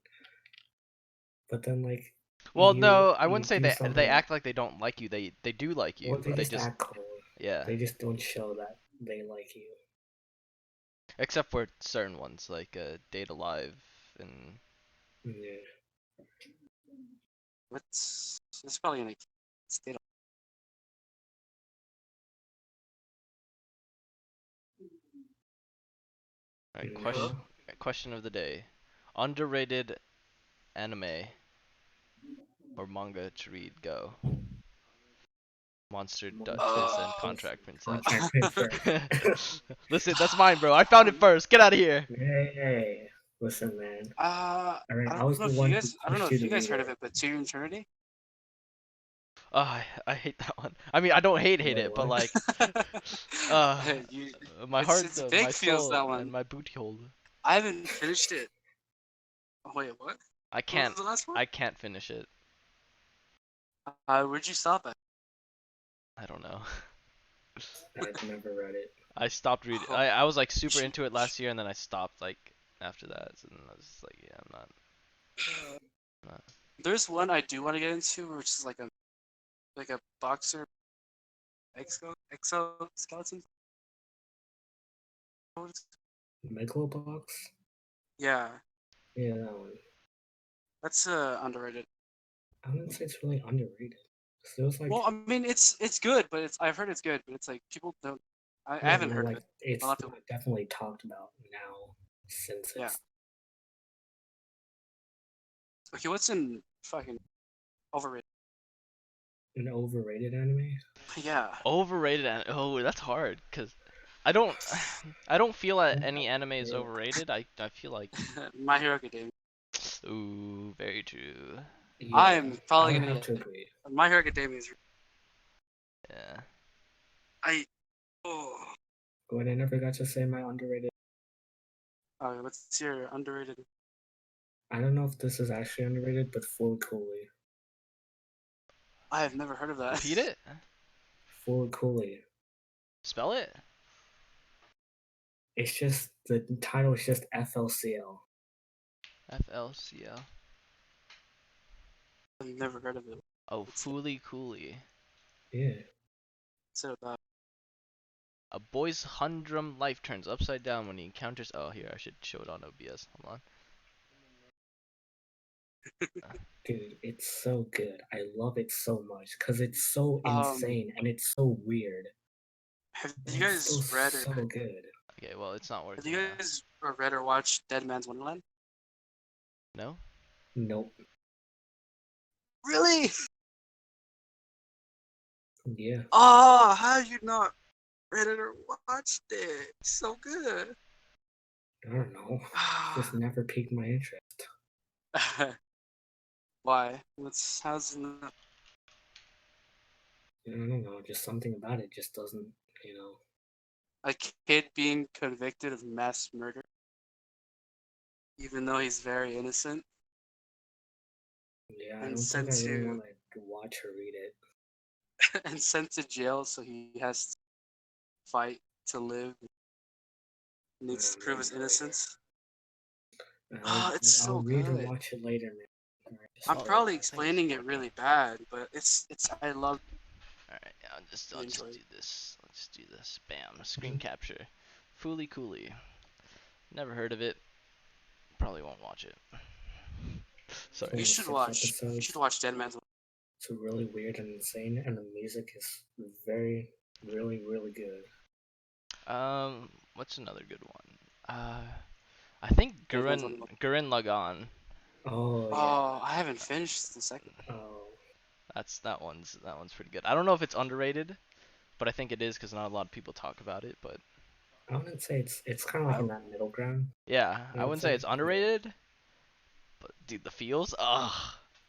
But then like
Well,
you-
no, I
you
wouldn't say
do
they
something-
act like they don't like you. They do like you.
Well, they
They
just act cold.
yeah.
They just don't show that they like you.
Except for certain ones like Date Alive and
Yeah.
It's probably gonna stay.
Alright,
Yeah.
question of the day. Underrated anime or manga to read, go. Monster Duchess and Contract Princess.
Contract Princess.
Listen, that's mine, bro. I found it first. Get out of here.
Yay. Listen, man.
I
I
don't
was
know
the
if
one
you
who
guys. I don't know
pushed
if
you
you
to
guys
read
heard
it.
of it, but To Eternity.
I hate that one. I mean, I don't hate
Wait,
it, but
what?
like, uh,
you,
my heart,
it's big
my
feels that
soul, and
one.
my booty hole.
I haven't finished it. Oh, wait, what?
I
What
can't.
was the last one?
I can't finish it.
Where'd you stop at?
I don't know.
I've never read it.
I stopped reading.
Oh,
I was like super
shoot.
into it last year, and then I stopped like after that. So then I was just like, yeah, I'm not.
There's one I do want to get into, which is like a boxer exoskeleton.
Megalobox?
Yeah,
Yeah, that one.
that's underrated.
I wouldn't say it's really underrated. 'Cause there was like,
Well, I mean, it's good, but I've heard it's good, but it's like people don't. I
yeah,
haven't
no,
heard of
like
it.
it's
I'll have to.
definitely talked about now since
Yeah.
it's
Okay, what's in fucking overrated?
an overrated anime.
Yeah.
Overrated. Oh, that's hard, cause I don't. I don't feel that any anime is
Yeah.
overrated. I feel like.
My Hero Academia.
Ooh, very true.
Yeah,
I'm probably
I would
gonna
have to
get
agree.
My Hero Academia is.
Yeah.
Oh.
But I never got to say my underrated.
What's your underrated?
I don't know if this is actually underrated, but Full Coolie.
I have never heard of that.
Repeat it.
Full Coolie.
Spell it.
It's just the title is just FLCL.
FLCL.
I've never heard of it.
Oh, Fooly Cooly.
Yeah.
What's it about?
A boy's humdrum life turns upside down when he encounters. Oh, here I should show it on OBS. Hold on.
Dude, it's so good. I love it so much because it's so
Um,
insane and it's so weird.
Have
But
you
it's
guys
still
read
so
or
good.
Okay, well it's not
have
working
you
now.
guys read or watched Dead Man's Wonderland?
No.
Nope.
Really?
Yeah.
Oh, how have you not read it or watched it? So good.
I don't know. Just never piqued my interest.
Why? How's it not?
I don't know. Just something about it just doesn't, you know.
A kid being convicted of mass murder, even though he's very innocent,
Yeah, I
and
don't think I
sent
really
to
want to watch or read it.
and sent to jail, so he has to fight to live. Needs to
Man,
prove his
like,
innocence.
I'll,
It's so
I'll read or
good.
watch it later, man. Alright, just
I'm
Oh,
probably
I think it's
explaining it
working.
really bad, but it's I love.
Alright, I'll just
Enjoy.
do this. Let's do this. Bam. Screen capture. Fooly Cooly. Never heard of it. Probably won't watch it. Sorry.
You
Only
should
6
watch. You
episodes.
should watch Dead Man's.
It's really weird and insane, and the music is very, really, really good.
What's another good one? I think
Dead Man's
Gurren Lagann.
Oh, yeah.
Oh, I haven't finished the second.
Oh,
That one's pretty good. I don't know if it's underrated, but I think it is because not a lot of people talk about it. But
I wouldn't say it's kind of like in that middle ground.
yeah,
I
I
would
wouldn't say
say,
it's underrated. But dude, the feels. Ugh.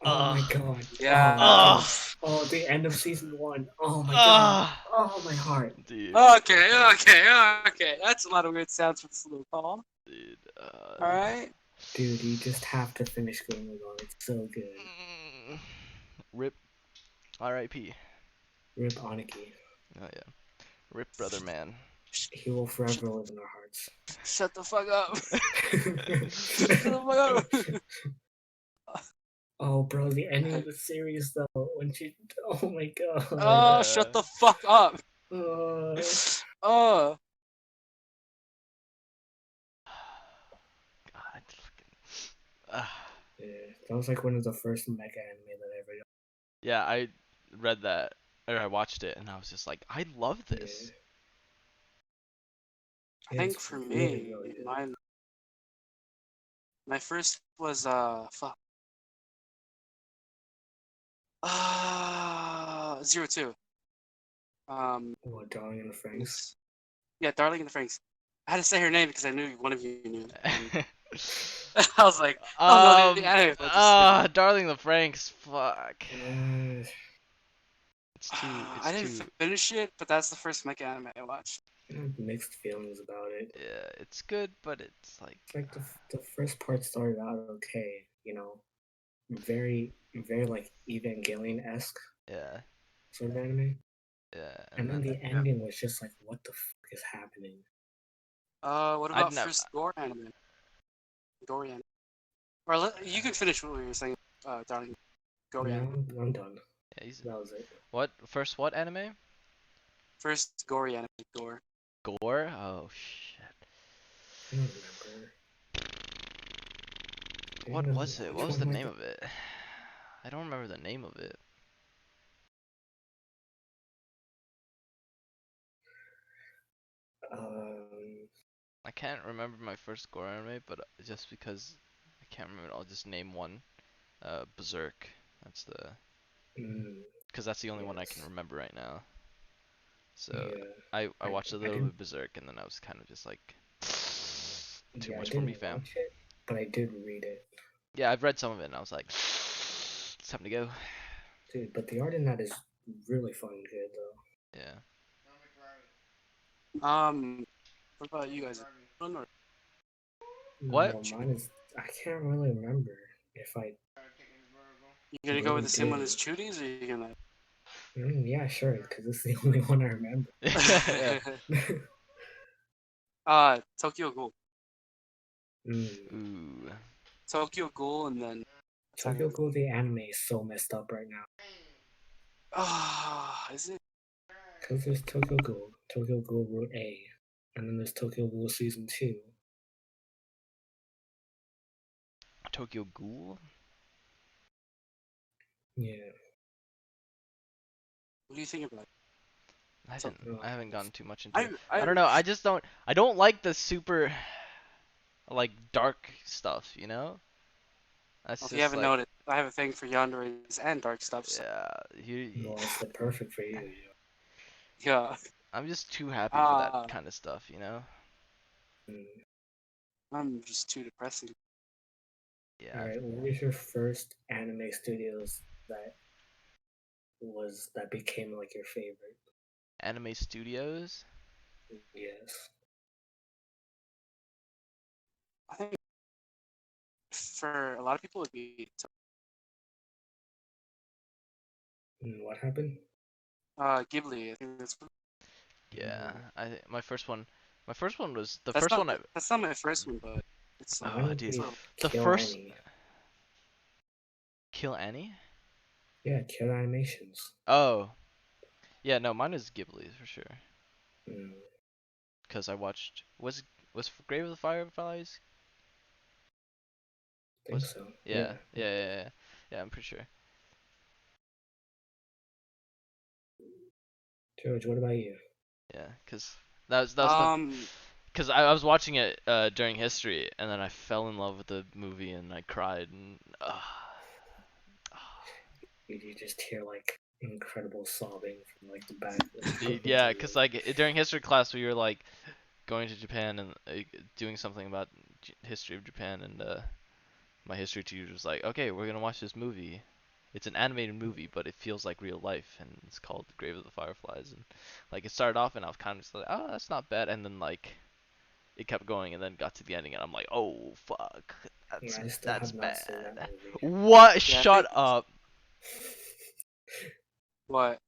Oh my
Ugh.
god.
Yeah.
Oh my god.
Ugh.
Oh, the end of season 1. Oh my
Ugh.
god. Oh my heart.
Dude.
Okay. That's a lot of weird sounds for this little call.
Dude.
All right.
Dude, you just have to finish Gurren Lagann. It's so good.
Rip. R.I.P.
Rip Aniki.
Oh yeah. Rip brother man.
He will forever live in our hearts.
Shut the fuck up. Shut the fuck up.
Oh, bro, the ending of the series, though, when she... Oh my god.
Oh, shut the fuck up.
Uh,
Oh.
God. Fucking.
yeah, that was like one of the first mega anime that I ever got.
Yeah, I read that or I watched it and I was just like, I love this.
I
Yeah,
think
it's
for
really,
me,
really good.
my first was fuck. 02.
What, Darling in the Franxx?
Yeah, Darling in the Franxx. I had to say her name because I knew one of you knew. I was like, oh no, the anime. But just
Darling the Franks. Fuck.
Uh,
It's too.
I
It's
didn't
too.
finish it, but that's the first mecha anime I watched.
I have mixed feelings about it.
Yeah, it's good, but it's like.
It's like the first part started out okay, very very like Evangelion-esque
Yeah.
sort of anime,
Yeah.
and then the ending was just like, what the fuck is happening?
What
I'd
about
nev-
first gore anime? Gory anime. You can finish what you were saying, darling. Gory
No,
anime.
I'm done.
Yeah,
That was it.
What first? What anime?
First gory anime. Gore.
Gore? Oh shit.
I don't remember.
What was it? What was the
Which one
name of it? I don't remember the name of it. I can't remember my first gore anime, but just because I can't remember, I'll just name one. Berserk. That's the. Because that's the only one I can
yes.
remember right now. So
Yeah.
I watched a little bit
didn't-
of Berserk, and then I was kind of just like, too
Yeah,
much
I
for me,
didn't
fam.
watch it, but I did read it.
Yeah, I've read some of it, and I was like, it's time to go.
Dude, but the art in that is really fucking good, though.
Yeah.
What about you guys? Or
What?
No, mine is. I can't really remember if I.
you gonna go with the same
Really
one
did.
as Chudi's, or you gonna?
Yeah, sure, because it's the only one I remember.
Yeah.
Tokyo Ghoul.
Ooh.
Tokyo Ghoul, and then.
Tokyo Ghoul, the anime is so messed up right now.
Is it?
Because there's Tokyo Ghoul Route A, and then there's Tokyo Ghoul Season 2.
Tokyo Ghoul?
Yeah.
What do you think about it?
I haven't gotten too much into it.
I
I don't know. I don't like the super like dark stuff. You know. That's
If
just
you haven't
like.
noticed, I have a thing for yanderes and dark stuff. So,
Yeah.
Well, it's the perfect for you.
yeah.
I'm just too happy for that kind of stuff. You know.
I'm just too depressing.
Yeah.
Alright, what was your first anime studios that became like your favorite?
Anime studios.
Yes.
I think for a lot of people, it'd be
What happened?
Ghibli. I think that's.
Yeah. My first one. My first one was the
That's
first
not,
one.
That's not my first one, but it's.
Oh,
Mine would
dude.
be
The
Kill
first.
Annie.
Kill Annie.
Yeah, Kill Animations.
Oh. Yeah. No, mine is Ghibli for sure.
Mm,
Because I watched was Grave of the Fireflies.
I think
Was
so.
yeah. I'm pretty sure.
George, what about you?
Yeah, because that was the
Um.
because I was watching it during history, and then I fell in love with the movie, and I cried, and
You just hear like incredible sobbing from like the back.
indeed, yeah, because like during history class we were like going to Japan and doing something about history of Japan, and my history teacher was like, okay, we're gonna watch this movie. It's an animated movie, but it feels like real life, and it's called Grave of the Fireflies. And like it started off, and I was kind of just like, oh, that's not bad, and then like it kept going, and then got to the ending, and I'm like, oh fuck,
I still
that's
have not seen that
bad.
movie.
What?
Yeah,
Shut up.
What?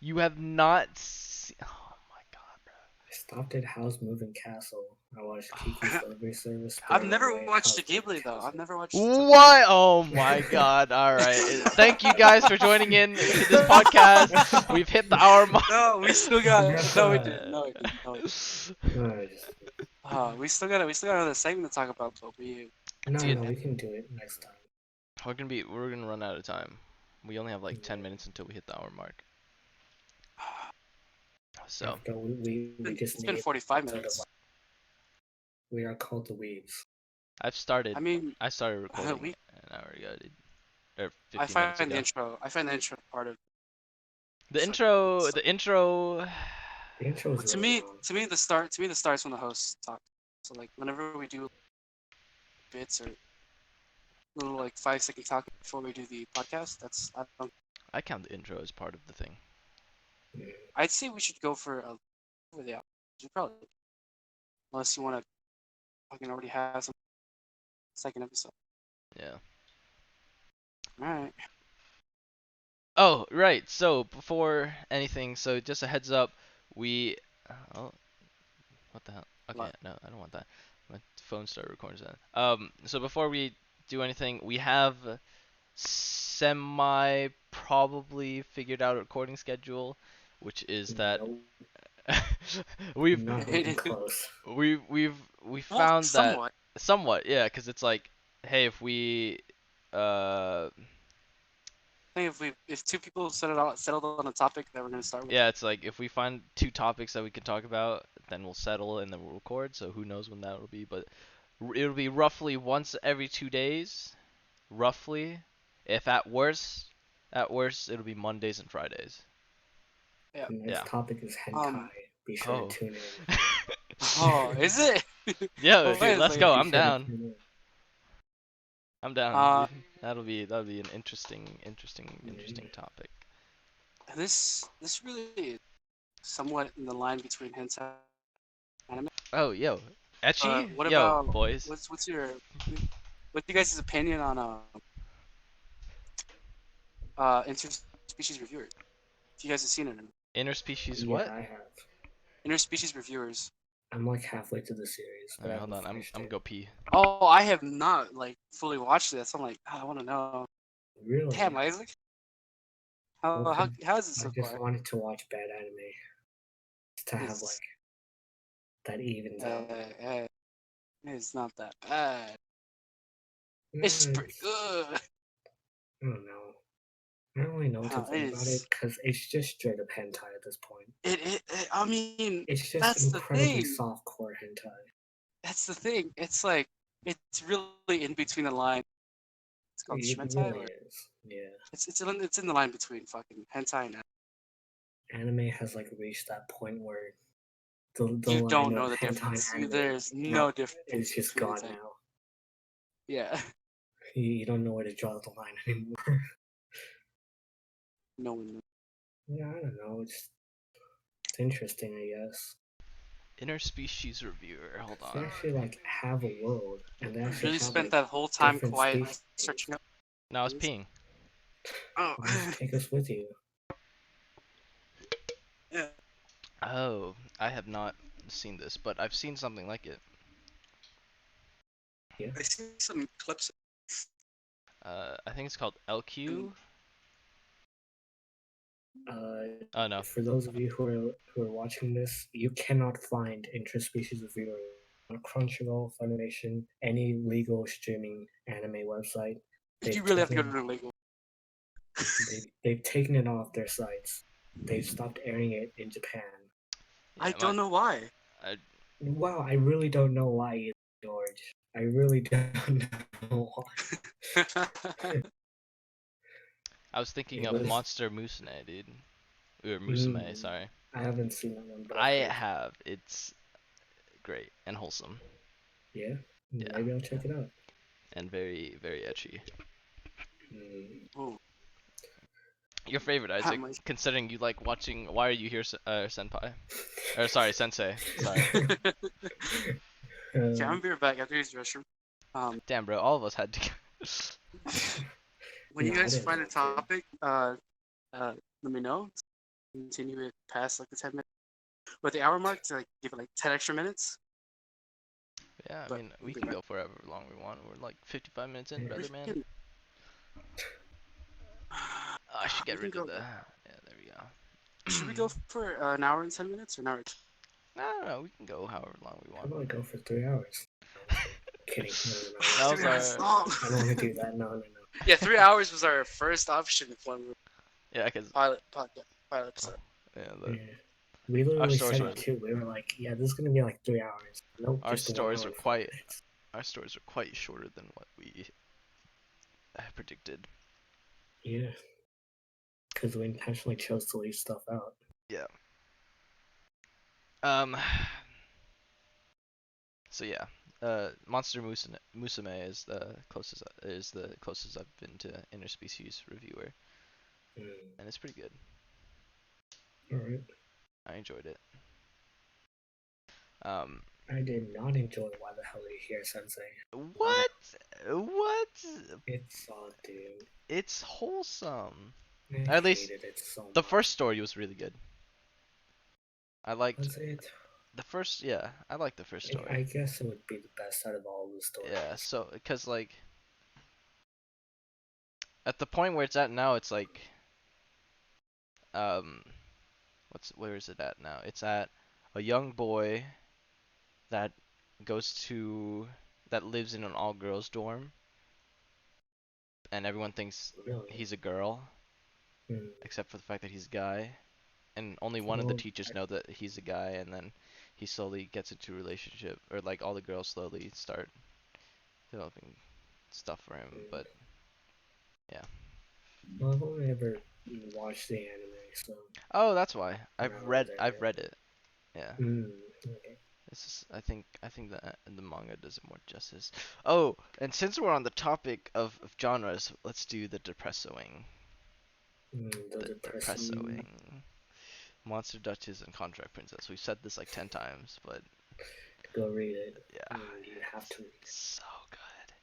You have not seen. Oh my god, bro.
I stopped at House Moving Castle. I watched Kiki's Delivery Service.
I've
Spirited
never
Away,
watched
House
a Ghibli
Moving
though.
Castle.
I've never watched.
What? Oh my god. Alright. Thank you guys for joining in to this podcast. We've hit the hour mark.
No, we still got. No, we didn't. No, we didn't.
No, I just
We still got. We still got another segment to talk about. But we.
no,
Dude.
we can do it next time.
We're gonna run out of time. We only have like 10 minutes until we hit the hour mark. So
After we just
It's been
need
45
sort of
minutes.
like, we are called DaWeebs.
I started
I
started recording
we-
an hour ago, dude. Or 15
I
minutes
find
ago.
the intro. I find the intro part of.
The
it's
intro
like-
the intro
The intro is
To
really
me,
long.
to me, the start's when the host talks. So like whenever we do bits or little like 5-second talk before we do the podcast. I don't.
I count the intro as part of the thing.
I'd say we should go for the hour. We probably, unless you want to fucking already have some second episode.
Yeah.
All right.
Oh, right. So before anything, so just a heads up, we. Oh, what the hell? Okay,
What?
no, I don't want that. My phone started recording that. So before we do anything, we have semi probably figured out a recording schedule, which is that
Nope,
we've
not even close.
we
Well,
found that
somewhat.
somewhat, yeah, because it's like, hey, if we
I think if two people settled on a topic that we're gonna start with.
yeah, it's like if we find two topics that we can talk about, then we'll settle and then we'll record. So who knows when that will be, but it'll be roughly once every 2 days, roughly. If at worst, it'll be Mondays and Fridays.
Yeah.
And this
Yeah.
topic is hentai. Be sure
Oh.
to tune in.
Oh, is it?
Yeah,
Well,
dude,
wait,
let's
like-
go.
Be
I'm
sure to
down.
tune in.
I'm down.
Uh,
dude. That'll be an interesting topic.
This really is somewhat in the line between hentai and anime.
Oh, yo, etchy,
What
yo,
about
boys.
what's your guys' opinion on interspecies reviewers? If you guys have seen it,
Interspecies
Yeah,
what?
I have.
interspecies reviewers.
I'm like halfway to the series. But I
Alright, hold
haven't
on. I'm
finished
gonna
it.
go pee.
Oh, I have not like fully watched this. I'm like, I want to know.
Really?
Damn, Isaac.
Okay.
How is it
I
so
just
far?
wanted to watch bad anime to have
It's-
like that evens out.
It's not that bad. It's
Mm,
pretty good.
I don't know. I don't really know what to
It
think about it
is.
because it's just straight up hentai at this point.
I mean,
It's just
That's the
incredibly
thing.
softcore hentai.
that's the thing. It's like it's really in between the line. It's called
It
shmentai.
really
Or
is. Yeah.
it's in the line between fucking hentai and
Anime has like reached that point where the
you
line
don't
of
know the
hentai
difference.
and anime
There's
now
no difference.
is just
between
gone
the two.
now.
Yeah.
You don't know where to draw the line anymore.
No one knows.
Yeah, I don't know. It's interesting, I guess.
Interspecies reviewer. Hold
They
on.
actually like have a world, and they actually
Really
have,
spent
like,
that whole time
different
quiet
species.
searching up.
No, I was peeing.
Oh.
Just take us with you.
Yeah.
Oh, I have not seen this, but I've seen something like it.
I see some clips.
I think it's called LQ. Oh no.
For those of you who are watching this, you cannot find interspecies reviewer on Crunchyroll, Funimation, any legal streaming anime website.
You really have to go to the legal.
They've taken it off their sites. They've stopped airing it in Japan.
I
Yeah,
don't know why.
Wow, I really don't know why, either, George. I really don't know why.
I was thinking
It
of
was-
Monster Musume, dude. Or Musume,
Mm.
sorry.
I haven't seen that one, but
I
I've heard.
have. It's great and wholesome
Yeah,
Yeah.
maybe I'll check it out.
and very, very etchy.
Mm.
Ooh.
Your favorite,
How
Isaac,
much-
considering you like watching. Why are you here, senpai? Or sorry, sensei. Sorry.
Okay, I'm be right back after use the restroom.
Damn, bro, all of us had to.
When you
No, I
guys
didn't
find a
know, too.
topic, let me know. Continue it past like the 10 minutes. With the hour mark, to like give it like 10 extra minutes.
Yeah, I
But
mean,
we'll
we
be
can
back.
go for however long we want. We're like 55 minutes in,
Yeah.
brother
We
man.
can-
Oh, I should
we
get
can
rid of
go-
the. Yeah, there we go.
Should we go for an hour and 10 minutes or an hour?
No, we can go however long we
I
want.
want to go for 3 hours. Kidding.
That was
3 hours
our-
long.
I don't want to do that. No.
Yeah, 3 hours was our first option when we were
Yeah, cause
pilot episode.
yeah,
Yeah. We literally
stores
said
were-
it too. We were like, yeah, this is going to be like 3 hours. Nope,
Our
just 1
stories
hour
were
and 5
quite-
minutes.
our stories are quite shorter than what we predicted.
Yeah. Because we intentionally chose to leave stuff out.
Um. So yeah, Monster Musume is the closest I've been to interspecies reviewer, and it's pretty good.
Alright.
I enjoyed it.
I did not enjoy Why the Hell Are You Here, Sensei.
What? What?
It's dude.
It's wholesome.
I
At least
hated it so
the
much.
first story was really good. I liked
Was it?
the first. Yeah, I liked the first story.
I guess it would be the best out of all the stories.
Yeah, so because like at the point where it's at now, it's like where is it at now? It's at a young boy that that lives in an all-girls dorm, and everyone thinks
Really?
he's a girl, except for the fact that he's a guy, and only one of the teachers know that he's a guy, and then he slowly gets into a relationship, or like all the girls slowly start developing stuff for him, but yeah.
Well, I've only ever watched the anime, so.
Oh, that's why. I've
No,
read
there-
I've read it. Yeah.
Okay.
It's just, I think that the manga does it more justice. Oh, and since we're on the topic of genres, let's do the depressoing.
The
Depressoing. Monster Duchess and Contract Princess. We've said this like 10 times, but
Go read it.
yeah.
You have to.
So good.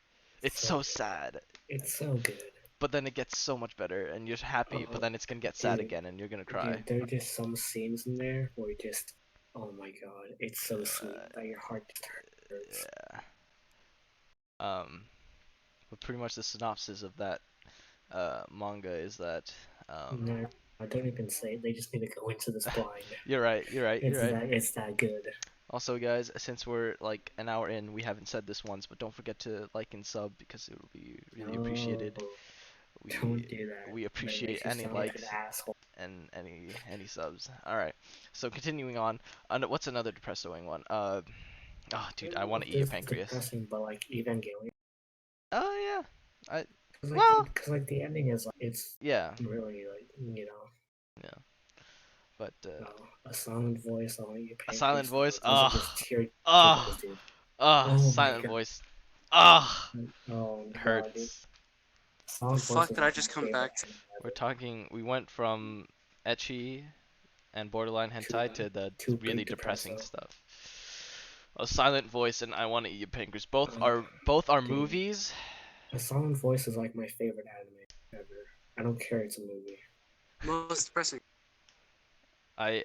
It's so sad.
It's so good.
But then it gets so much better, and you're happy, but then it's gonna get sad again, and you're gonna cry.
Dude, there are just some scenes in there where you just, oh my god, it's so sweet that your heart just hurts.
Yeah. But pretty much the synopsis of that manga is that.
No, I don't even say it. They just need to go into this blind.
You're right.
It's that good.
Also, guys, since we're like an hour in, we haven't said this once, but don't forget to like and sub because it will be really appreciated.
Don't do that.
We appreciate any likes and any subs. All right. So continuing on, what's another depressing one? Oh, dude, I want to eat your pancreas.
Depressing, but like Evangelion.
Oh yeah.
Because like the ending is like it's really like
Yeah. But
a silent voice on your pancreas.
A silent voice. Silent voice. Hurts.
The fuck did I just come back to?
We went from ecchi and borderline hentai to the really depressing stuff. A silent voice and I want to eat your pancreas. Both are movies.
A silent voice is like my favorite anime ever. I don't care, it's a movie.
Most depressing.
I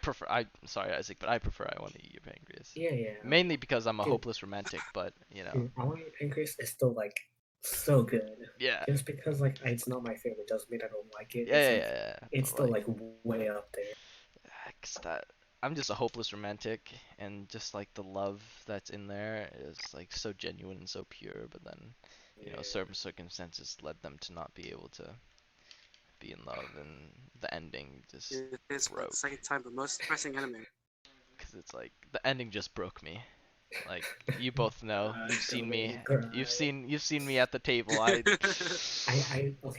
prefer. I'm sorry, Isaac, but I prefer I want to eat your pancreas.
Yeah.
Mainly because I'm a hopeless romantic, but you know.
Dude, I want to eat your pancreas is still like so good.
Yeah.
Just because like it's not my favorite doesn't mean I don't like it. It's
but,
still like way up there.
I'm just a hopeless romantic, and just like the love that's in there is like so genuine and so pure, but then you know certain circumstances led them to not be able to be in love, and the ending just
It is for
broke.
the second time the most depressing anime.
Because it's like the ending just broke me. Like you both know, you've seen me. You've seen me at the table.
Okay.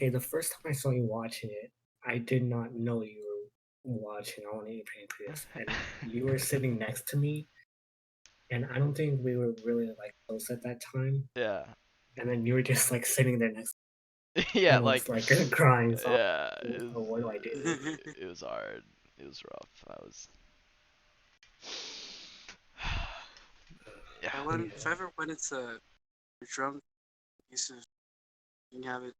The first time I saw you watching it, I did not know you were watching I Want to Eat Your Pancreas, and you were sitting next to me, and I don't think we were really like close at that time.
Yeah.
And then you were just like sitting there next.
Yeah,
like crying. So
yeah.
What do I do?
It was hard. It was rough. Yeah.
If I ever went into a drunk abusive drinking habit,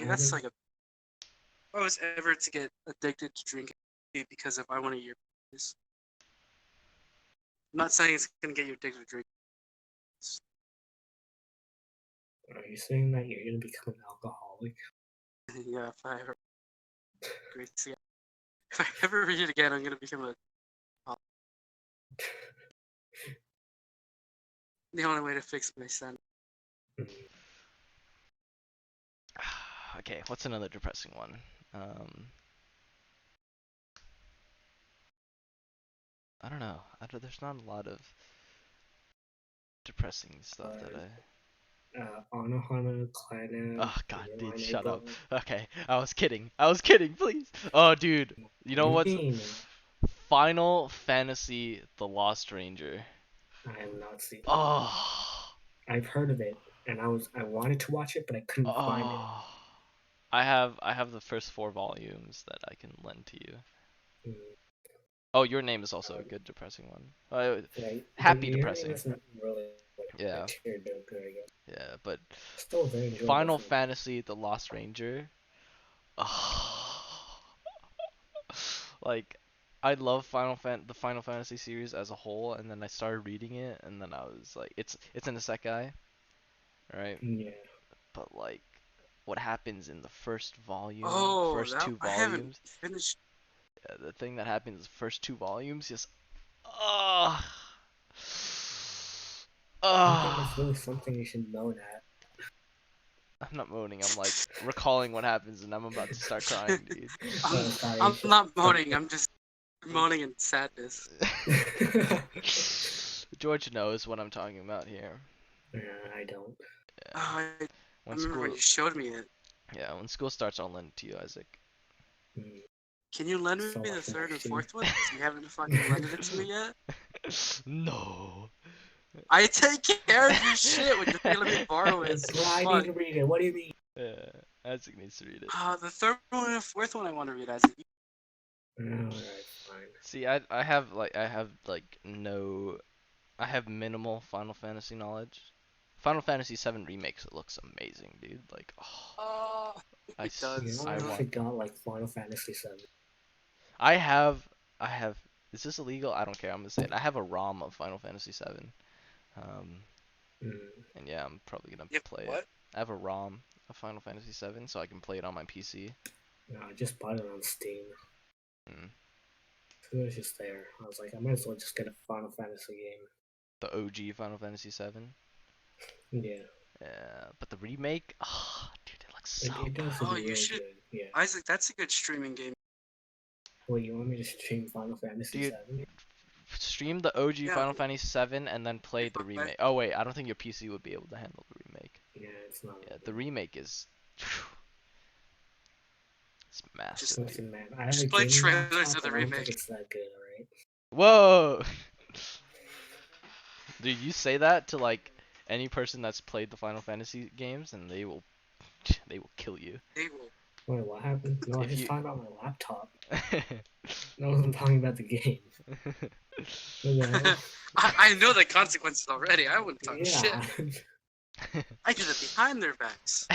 that's like a. If I was ever to get addicted to drinking, it'd be because if I want to eat this. I'm not saying it's gonna get you addicted to drinking.
Are you saying that you're gonna become an alcoholic?
Yeah, if I ever read it again, I'm gonna become a. The only way to fix my son.
Okay, what's another depressing one? I don't know. There's not a lot of depressing stuff that I.
Anohana, Clan.
Oh god, dude, shut up. Okay, I was kidding, please. Oh, dude, you know what's Final Fantasy: The Lost Ranger.
I have not seen it.
Oh,
I've heard of it, and I wanted to watch it, but I couldn't find it.
oh. I have the first 4 volumes that I can lend to you.
Mm,
Oh, Your Name is also a good depressing one.
Right.
Happy
Your
depressing.
Name isn't really like
Yeah.
teared up good, I guess.
Yeah, but
Still very enjoyable.
Final
for me.
Fantasy: The Lost Ranger. Oh. Like, I love the Final Fantasy series as a whole, and then I started reading it, and then I was like, it's an isekai, right?
Yeah.
But like, what happens in the first volume,
Oh,
first
that
2
I haven't
volumes,
finished.
the thing that happens in the first 2 volumes, just, ah,
I think that's
ah.
really something you should moan at.
I'm not moaning. I'm like recalling what happens, and I'm about to start crying, dude.
Sorry,
I'm
it's
not
just-
moaning. I'm just moaning in sadness.
George knows what I'm talking about here.
I don't.
Oh, I
When
remember
school,
when you showed me it.
yeah, when school starts, I'll lend it to you, Isaac.
Mm,
Can you lend
So
me the
much
third and
action.
fourth one? 'Cause you haven't fucking lended it to me yet.
No.
I take care of your shit when you're gonna let me borrow it.
Well, I need to read it. What do you mean?
Yeah, Isaac needs to read it.
The third one and the fourth one I want to read, Isaac.
Alright, fine.
See, I have no, I have minimal Final Fantasy knowledge. Final Fantasy 7 remakes, it looks amazing, dude. Like, oh, I
It does.
You know,
I
I
want.
forgot like Final Fantasy VII.
I have. Is this illegal? I don't care. I'm gonna say it. I have a ROM of Final Fantasy 7.
Mm.
And yeah, I'm probably gonna
Yep,
play
what?
it. I have a ROM of Final Fantasy 7, so I can play it on my PC.
No, I just bought it on Steam.
Mm.
So it was just there. I was like, I might as well just get a Final Fantasy game.
The OG Final Fantasy 7.
Yeah.
Yeah, but the remake, oh, dude, it looks so
It does
good.
look
Oh, you
really
should-
good. Yeah.
Isaac, that's a good streaming game.
Wait, you want me to stream Final Fantasy
Dude,
VII?
Stream the OG
Yeah.
Final Fantasy 7 and then play the
Okay.
remake. Oh wait, I don't think your PC would be able to handle the remake.
Yeah, it's not.
Yeah, the remake is. It's massive.
Just-
dude.
Listen, man, I have
Just
a
play
gaming
trailers
laptop,
of the
and I don't
remake.
think it's that good, alright?
Whoa! Dude, you say that to like any person that's played the Final Fantasy games, and they will kill you.
They will.
Wait, what happened? No, I was
If
just
you-
talking about my laptop. I wasn't talking about the game. What the hell?
I know the consequences already. I wouldn't talk shit.
Yeah.
I did it behind their backs.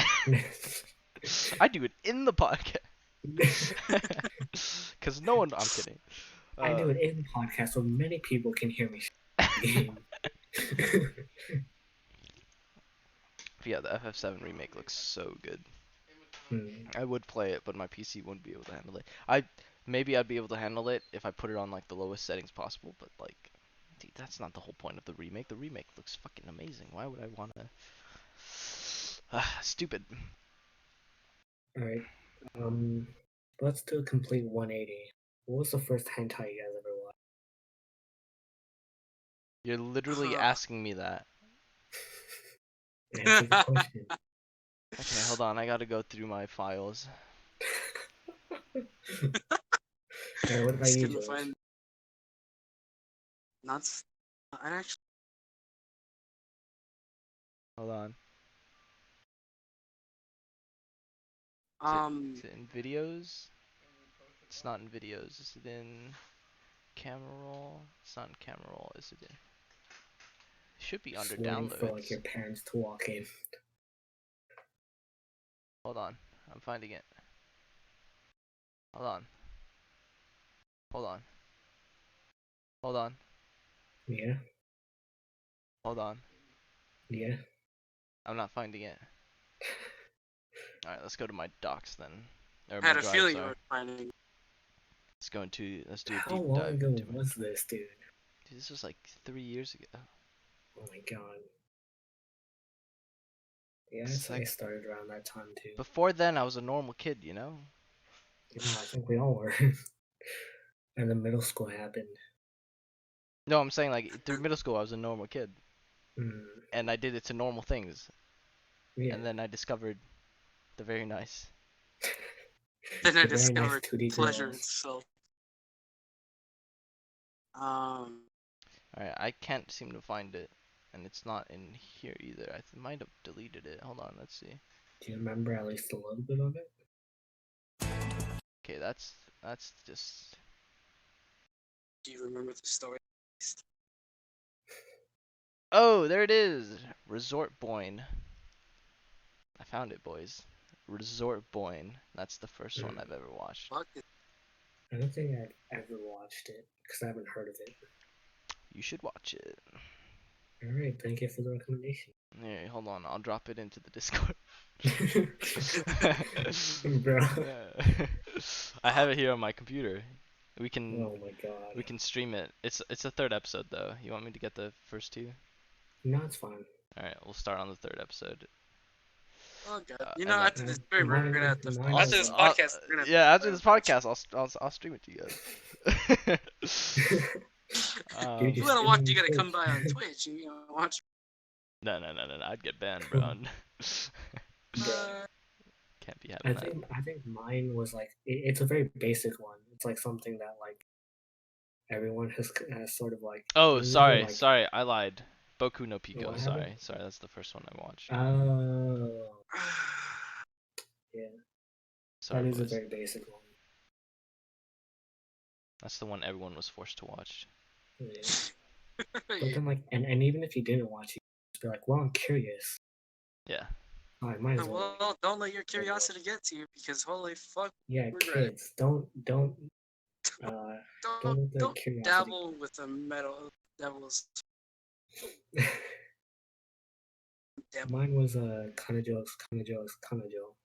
I do it in the podcast. Cause no one. I'm kidding.
I do it in the podcast so many people can hear me. Game.
Yeah, the FF7 remake looks so good.
Hmm.
I would play it, but my PC wouldn't be able to handle it. Maybe I'd be able to handle it if I put it on like the lowest settings possible, but like, dude, that's not the whole point of the remake. The remake looks fucking amazing. Why would I wanna? Stupid.
Alright. Let's do a complete 180. What was the first hentai you guys ever watched?
You're literally
Huh.
asking me that.
Answer the question.
Okay, hold on. I gotta go through my files.
Alright, what about
Just
you,
gonna
George?
find. Not. I actually.
Hold on. Is it in videos? It's not in videos. Is it in camera roll? It's not in camera roll. Is it in? It should be under
Just waiting for like
downloads.
your parents to walk in.
Hold on. I'm finding it. Hold on. Hold on. Hold on.
Yeah,
Hold on.
yeah.
I'm not finding it. Alright, let's go to my docs then. Or
I
my
had a
drive,
feeling you
sorry.
were finding.
Let's do a
How
deep
long
dive
ago
into my.
was this, dude?
Dude, this was like 3 years ago.
Oh my god. Yeah, I'd
It's
say I
like-
started around that time too.
Before then, I was a normal kid, you know?
Yeah, I think we all were. And then middle school happened.
No, I'm saying like through middle school, I was a normal kid.
Mm,
And I did it to normal things.
yeah.
And then I discovered the very nice.
Then I
The very nice
discovered
2D
pleasure
girls.
itself.
Alright, I can't seem to find it. And it's not in here either. I might have deleted it. Hold on, let's see.
Do you remember at least a little bit of it?
Okay, that's just...
Do you remember the story?
Oh, there it is! Resort Boyne. I found it, boys. Resort Boyne. That's the first one I've ever watched.
Fuck it.
I don't think I've ever watched it because I haven't heard of it.
You should watch it.
Alright, thank you for the recommendation.
Yeah, hold on. I'll drop it into the Discord.
Bro.
Yeah. I have it here on my computer. We can
Oh my god.
we can stream it. It's the third episode though. You want me to get the first two?
No, it's fine.
All right, we'll start on the third episode.
Oh god.
And
You know,
then-
after this story, we're gonna have to.
Mine
After
is-
this podcast, we're gonna.
Yeah, after this podcast, I'll stream it to you guys.
Dude,
You
just
gotta
stream
watch.
on
You gotta come
Twitch.
by on Twitch and watch.
No, I'd get banned, bro.
Uh,
Can't be
I
having that.
think mine was like it's a very basic one. It's like something that like everyone has sort of like.
Oh, sorry,
like-
sorry, I lied. Boku no Pico.
What
Sorry,
happened?
sorry, that's the first one I watched.
Oh, yeah,
Sorry,
that is a
boys.
very basic one.
That's the one everyone was forced to watch.
Yeah. But then like, and even if you didn't watch it, you'd just be like, well, I'm curious.
Yeah.
I might as well.
Well, don't let your curiosity get to you because holy fuck,
Yeah,
we're
kids, don't Don't let the
don't
curiosity.
dabble with the metal devils. Dabble.
Mine was Kanojo.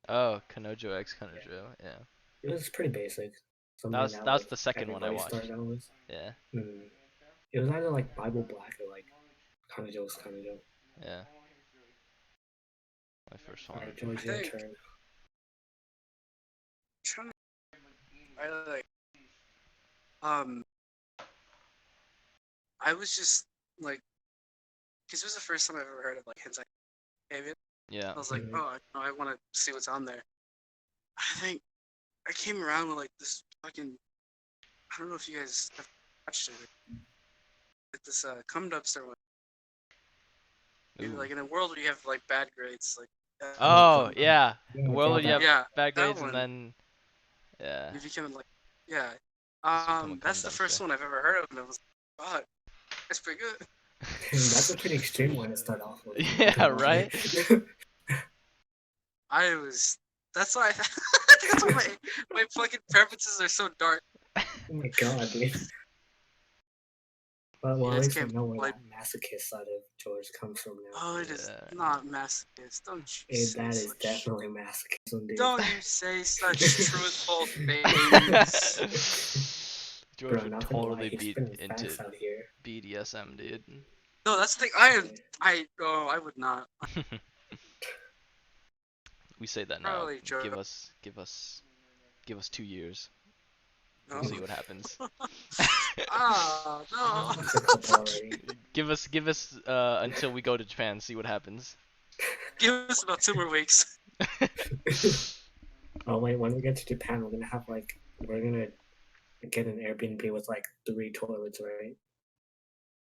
Oh, Kanojo X Kanojo. Yeah.
It was pretty basic. Something
That was
like,
the second one I
everybody
watched.
started out with.
Yeah.
It was either like Bible Black or like Kanojo.
Yeah. My first one.
Alright, George, your
think-
turn.
Trying to, I like, I was just like, because it was the first time I've ever heard of like hentai behavior.
Yeah.
I was like,
Mhm.
oh, I want to see what's on there. I think I came around with like this fucking, I don't know if you guys have watched it. Like this cum dubster one.
Ooh.
Like in a world where you have like bad grades, like.
Oh, yeah.
Yeah,
Well, you have
Yeah,
bad
that
grades
one.
and then. Yeah.
You become like, yeah.
become a
That's the
cum
first
dumpster.
one I've ever heard of, and it was, fuck, that's pretty good.
That's a pretty extreme one to start off with.
Yeah, right?
That's why I think that's why my fucking preferences are so dark.
Oh my god, dude. Well,
You
at
guys
least I
can't,
know where
like-
that masochist side of George comes from now.
Oh, it is
Yeah.
not masochist. Don't you say
That is
such...
definitely masochism, dude.
Don't you say such truthful things.
George
Bro,
would
not gonna lie,
totally
he's
be
spinning
into
facts out here.
BDSM, dude.
No, that's the thing. I would not.
We say that now.
Probably Joe.
Give us 2 years.
No.
We'll see what happens.
Ah, no.
It's a couple already.
Give us until we go to Japan. See what happens.
Give us about 2 more weeks.
Oh wait, when we get to Japan, we're gonna get an Airbnb with like 3 toilets, right?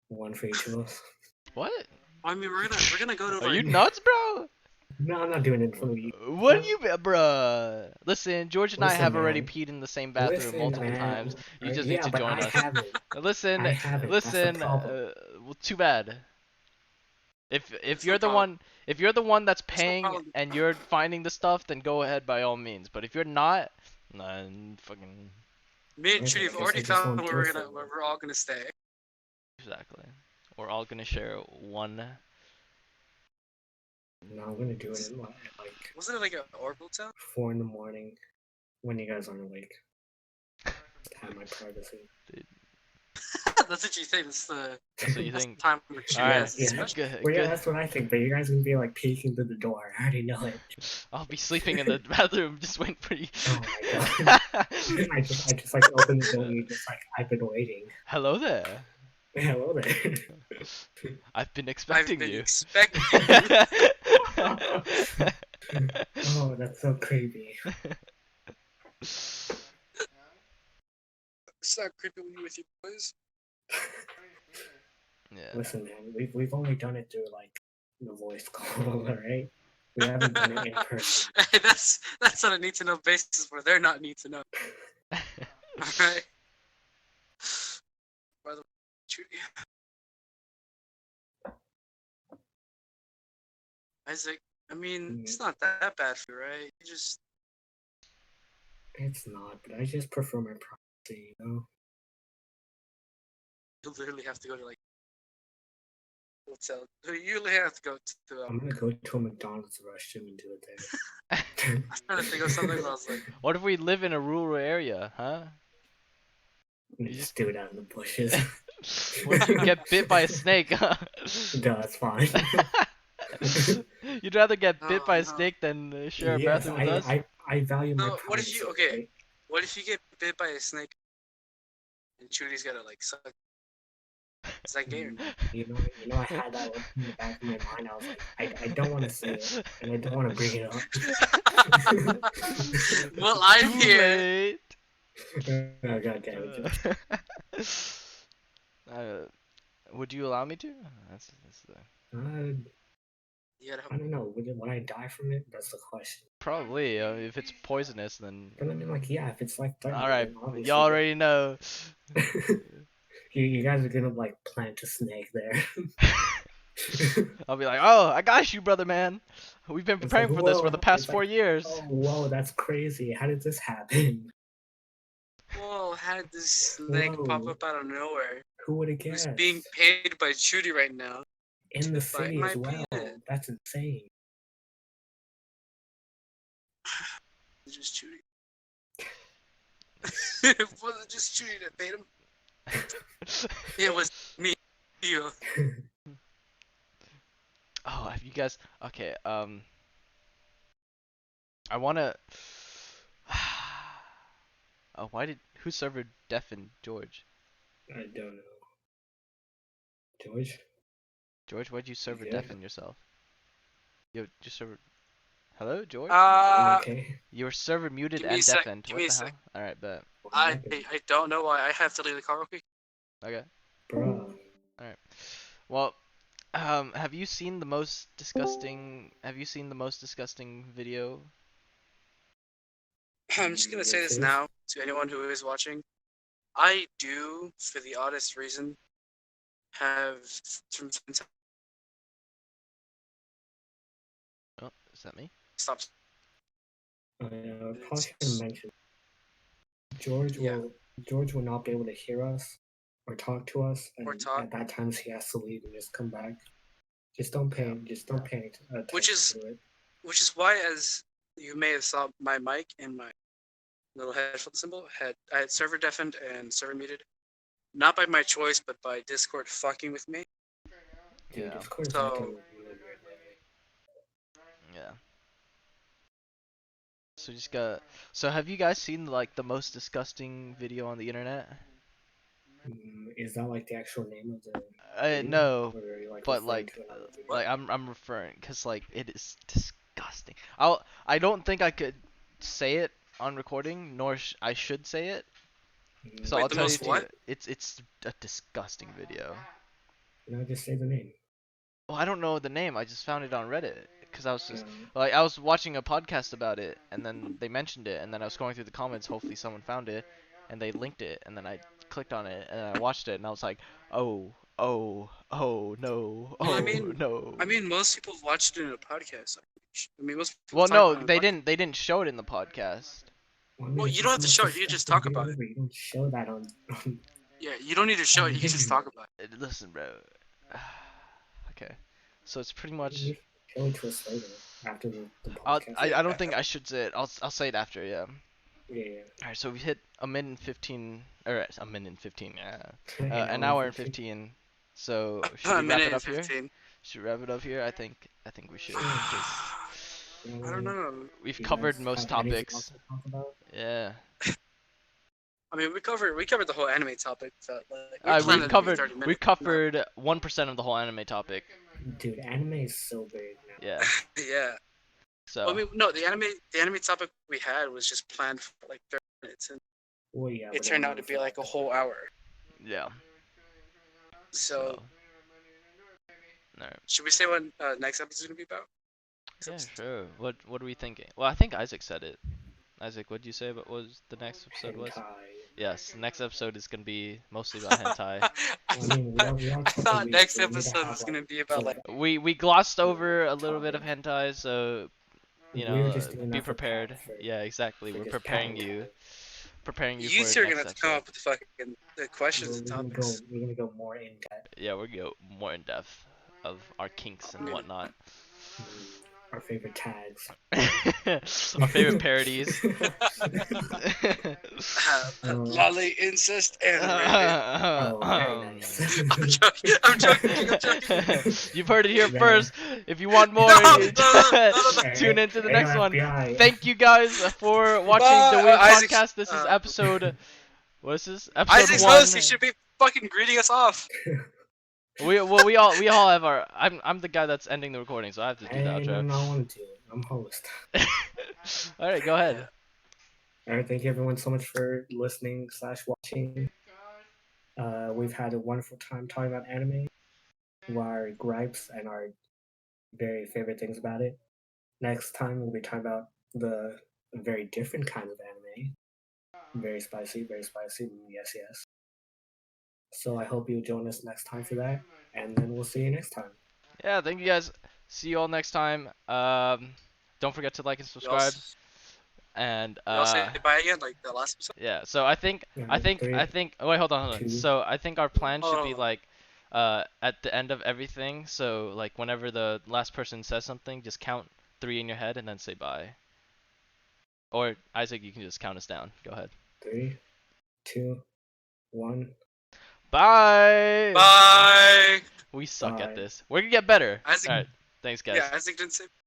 One for each of us.
What?
I mean, we're gonna go to.
Are you
like-
nuts, bro?
No, I'm not doing it for you.
What you, bruh? Listen, George and I
Listen,
have already
man.
peed in the same bathroom
Listen,
multiple
man.
times. You just
Yeah,
need to
but
join
I
us.
haven't.
Listen,
I haven't. That's the
listen.
problem.
Well, too bad. If
That's
you're
no
the
problem.
one, if you're the one that's
no
paying
problem.
and you're finding the stuff, then go ahead by all means. But if you're not, then fucking
Me and
Okay,
Trudy have
I guess
already
I just
found
won't
where
do it for
where we're all gonna stay.
exactly. We're all gonna share one.
No, I'm gonna do it at like
Wasn't it like an orbital town?
4 in the morning when you guys aren't awake. To have my privacy.
That's what you think. That's the
That's what you
that's
think.
the time where Trudy
Alright,
has
yeah.
special.
good,
Well, yeah,
good.
that's what I think. But you guys would be like peeking through the door. I already know it.
I'll be sleeping in the bathroom, just waiting for you.
Oh my god. I just like open the door and you just like I've been waiting.
Hello there.
Hello there.
I've been
I've
expecting
been
you.
expecting.
Oh, that's so creepy.
It's not creepy with you boys.
Yeah.
Listen, man, we've only done it through like the voice call, right? We haven't done it in person.
Hey, that's on a need to know basis where they're not need to know. Alright. By the way, Judy. Isaac, I mean, it's not that bad for you, right? You just
It's not, but I just prefer my privacy, you know?
you literally have to go to like hotel. You literally have to go to
I'm gonna go to a McDonald's restroom and do it there.
I was trying to think of something, but I was like,
What if we live in a rural area, huh?
You just do it out in the bushes.
What if you get bit by a snake?
No, it's fine.
You'd rather get bit
Oh,
by a
no.
snake than share a
Yes,
bathroom with us?
I value my
no.
privacy.
What if you
right?
What if you get bit by a snake and Chudy's gotta like suck? Is that gay or not?
You know, I had that in the back of my mind. I was like, I don't want to say it, and I don't want to bring it up.
Well, I'm
Too
here.
late.
Oh, God damn it.
Would you allow me to? That's the...
You gotta
I don't know. Would I die from it? That's the question.
Probably. If it's poisonous, then.
But I mean, like, yeah, if it's like threatening,
All right,
then obviously,
you already know.
you guys are gonna like plant a snake there.
I'll be like, oh, I got you, brother, man. We've been
It's
preparing
like,
for this for
whoa,
the past
it's
4
like,
years.
Oh, whoa, that's crazy. How did this happen?
Whoa, how did this snake pop
Whoa.
up out of nowhere?
Who would have
Who's
guessed?
being paid by Chudy right now?
In the
to bite
city
my
as well.
penis?
That's insane.
It's just Chudy. It wasn't just Chudy that paid him. It was me. You.
Oh, have you guys? Okay. I wanna. Oh, who servered deafened George?
I don't know. George?
George, why'd you server
Yeah.
deafen yourself? You just server. Hello, George.
Okay.
Your server muted
give me
and
a sec,
deafened.
give
What
me a
the
sec.
hell? All right, bet.
I don't know why. I have to leave the car real quick.
Okay.
Bro.
All right. Well, have you seen the most disgusting? Have you seen the most disgusting video?
I'm just gonna say this
Yes.
now to anyone who is watching. I do, for the oddest reason, have from time to time
Oh, is that me?
stop.
I probably should mention George
Yeah.
will not be able to hear us or talk to us, and
Or talk.
at that time he has to leave and just come back. Just don't pay attention
Which is-
to it.
Which is why, as you may have saw, my mic and my little headphone symbol I had server deafened and server muted, not by my choice, but by Discord fucking with me.
Dude,
Yeah.
Discord is
So-
acting really weird lately.
Yeah. So just got. So have you guys seen like the most disgusting video on the internet?
Is that like the actual name of the video?
No,
Or are you,
but
referring
like,
to another video?
like I'm referring, cause like it is disgusting. I don't think I could say it on recording, nor I should say it. So
Wait,
I'll
the
tell you
most
too.
what?
It's a disgusting video.
No, just say the name.
Well, I don't know the name. I just found it on Reddit because I was just
Um,
like I was watching a podcast about it, and then they mentioned it, and then I was going through the comments. Hopefully, someone found it, and they linked it, and then I clicked on it, and I watched it, and I was like, oh no,
Well,
oh no.
I mean, most people watched it in a podcast. I mean, most people
Well,
talk
no,
about it in a
they
podcast.
didn't show it in the podcast.
I mean,
Well,
it's
you don't have
the
to
most
show it, you just
disgusting
talk
video
about it.
ever. You don't show that on
Yeah, you don't need to show it. You can just talk about it.
Listen, bro. Okay, so it's pretty much.
You show it to us later after the
I
podcast.
don't think I should say it. I'll say it after. Yeah.
Yeah.
Alright, so we hit a minute and 15, or a minute and 15, yeah.
Yeah.
An hour and 15. So should
A
we wrap
minute
it
and
up here?
15.
Should we wrap it up here? I think we should. 'Cause
I don't know.
we've
You
covered
guys
most
have anything else
topics.
to talk about?
Yeah.
I mean, we covered the whole anime topic. So, like,
We've
we
covered
30 minutes.
we've covered 1% of the whole anime topic.
Dude, anime is so big now.
Yeah.
Yeah.
So
Well, I mean, no, the anime topic we had was just planned for like 30 minutes, and
Well, yeah,
it
but
turned
it
out to
was
be like a whole hour.
yeah.
So,
Alright.
should we say what next episode's gonna be about?
Yeah, sure. What are we thinking? Well, I think Isaac said it. Isaac, what did you say about what was the next episode was?
Hentai.
Yes, the next episode is gonna be mostly about hentai.
I mean, we don't
I
talk
thought
weeb,
next
so we need to
episode
have,
was gonna
like,
be about like.
We glossed over a little bit of hentai, so you
We're
know,
just doing
be
that for
prepared.
Pat, for-
Yeah, exactly.
for
We're
just
preparing
Pat and
you,
Kat.
preparing you
You
for
two are
next
gonna have to come
episode.
up with the questions and topics.
We're gonna go more in depth.
Yeah, we're gonna go more in depth of our kinks and whatnot.
Our favorite tags.
Our favorite parodies.
Lolly, incest, and rape.
Oh, very nice.
I'm joking.
You've heard it here
Man.
first. If you want more,
No.
tune into the
Hey,
next one.
FBI.
Thank you guys for watching
Bye,
the Weeb
Isaac's-
Podcast. This is episode. What is this?
Isaac's
Episode 1.
host, he should be fucking greeting us off.
We all have our. I'm the guy that's ending the recording, so I have to do the
I
outro.
don't want to. I'm host.
All right, go ahead.
Alright, thank you everyone so much for listening / watching. We've had a wonderful time talking about anime, our gripes and our very favorite things about it. Next time we'll be talking about the very different kind of anime. Very spicy, yes, yes. So I hope you'll join us next time for that, and then we'll see you next time.
Yeah, thank you guys. See you all next time. Don't forget to like and subscribe. And
You all say bye again, like the last episode.
yeah, so I think
Yeah,
I think oh wait, hold on.
2.
So I think our plan should be
Oh.
like at the end of everything, so like whenever the last person says something, just count 3 in your head and then say bye. Or Isaac, you can just count us down. Go ahead.
3, 2, 1.
Bye.
Bye.
We suck
Bye.
at this. We're gonna get better.
Isaac-
All right. Thanks guys.
Yeah, Isaac didn't say.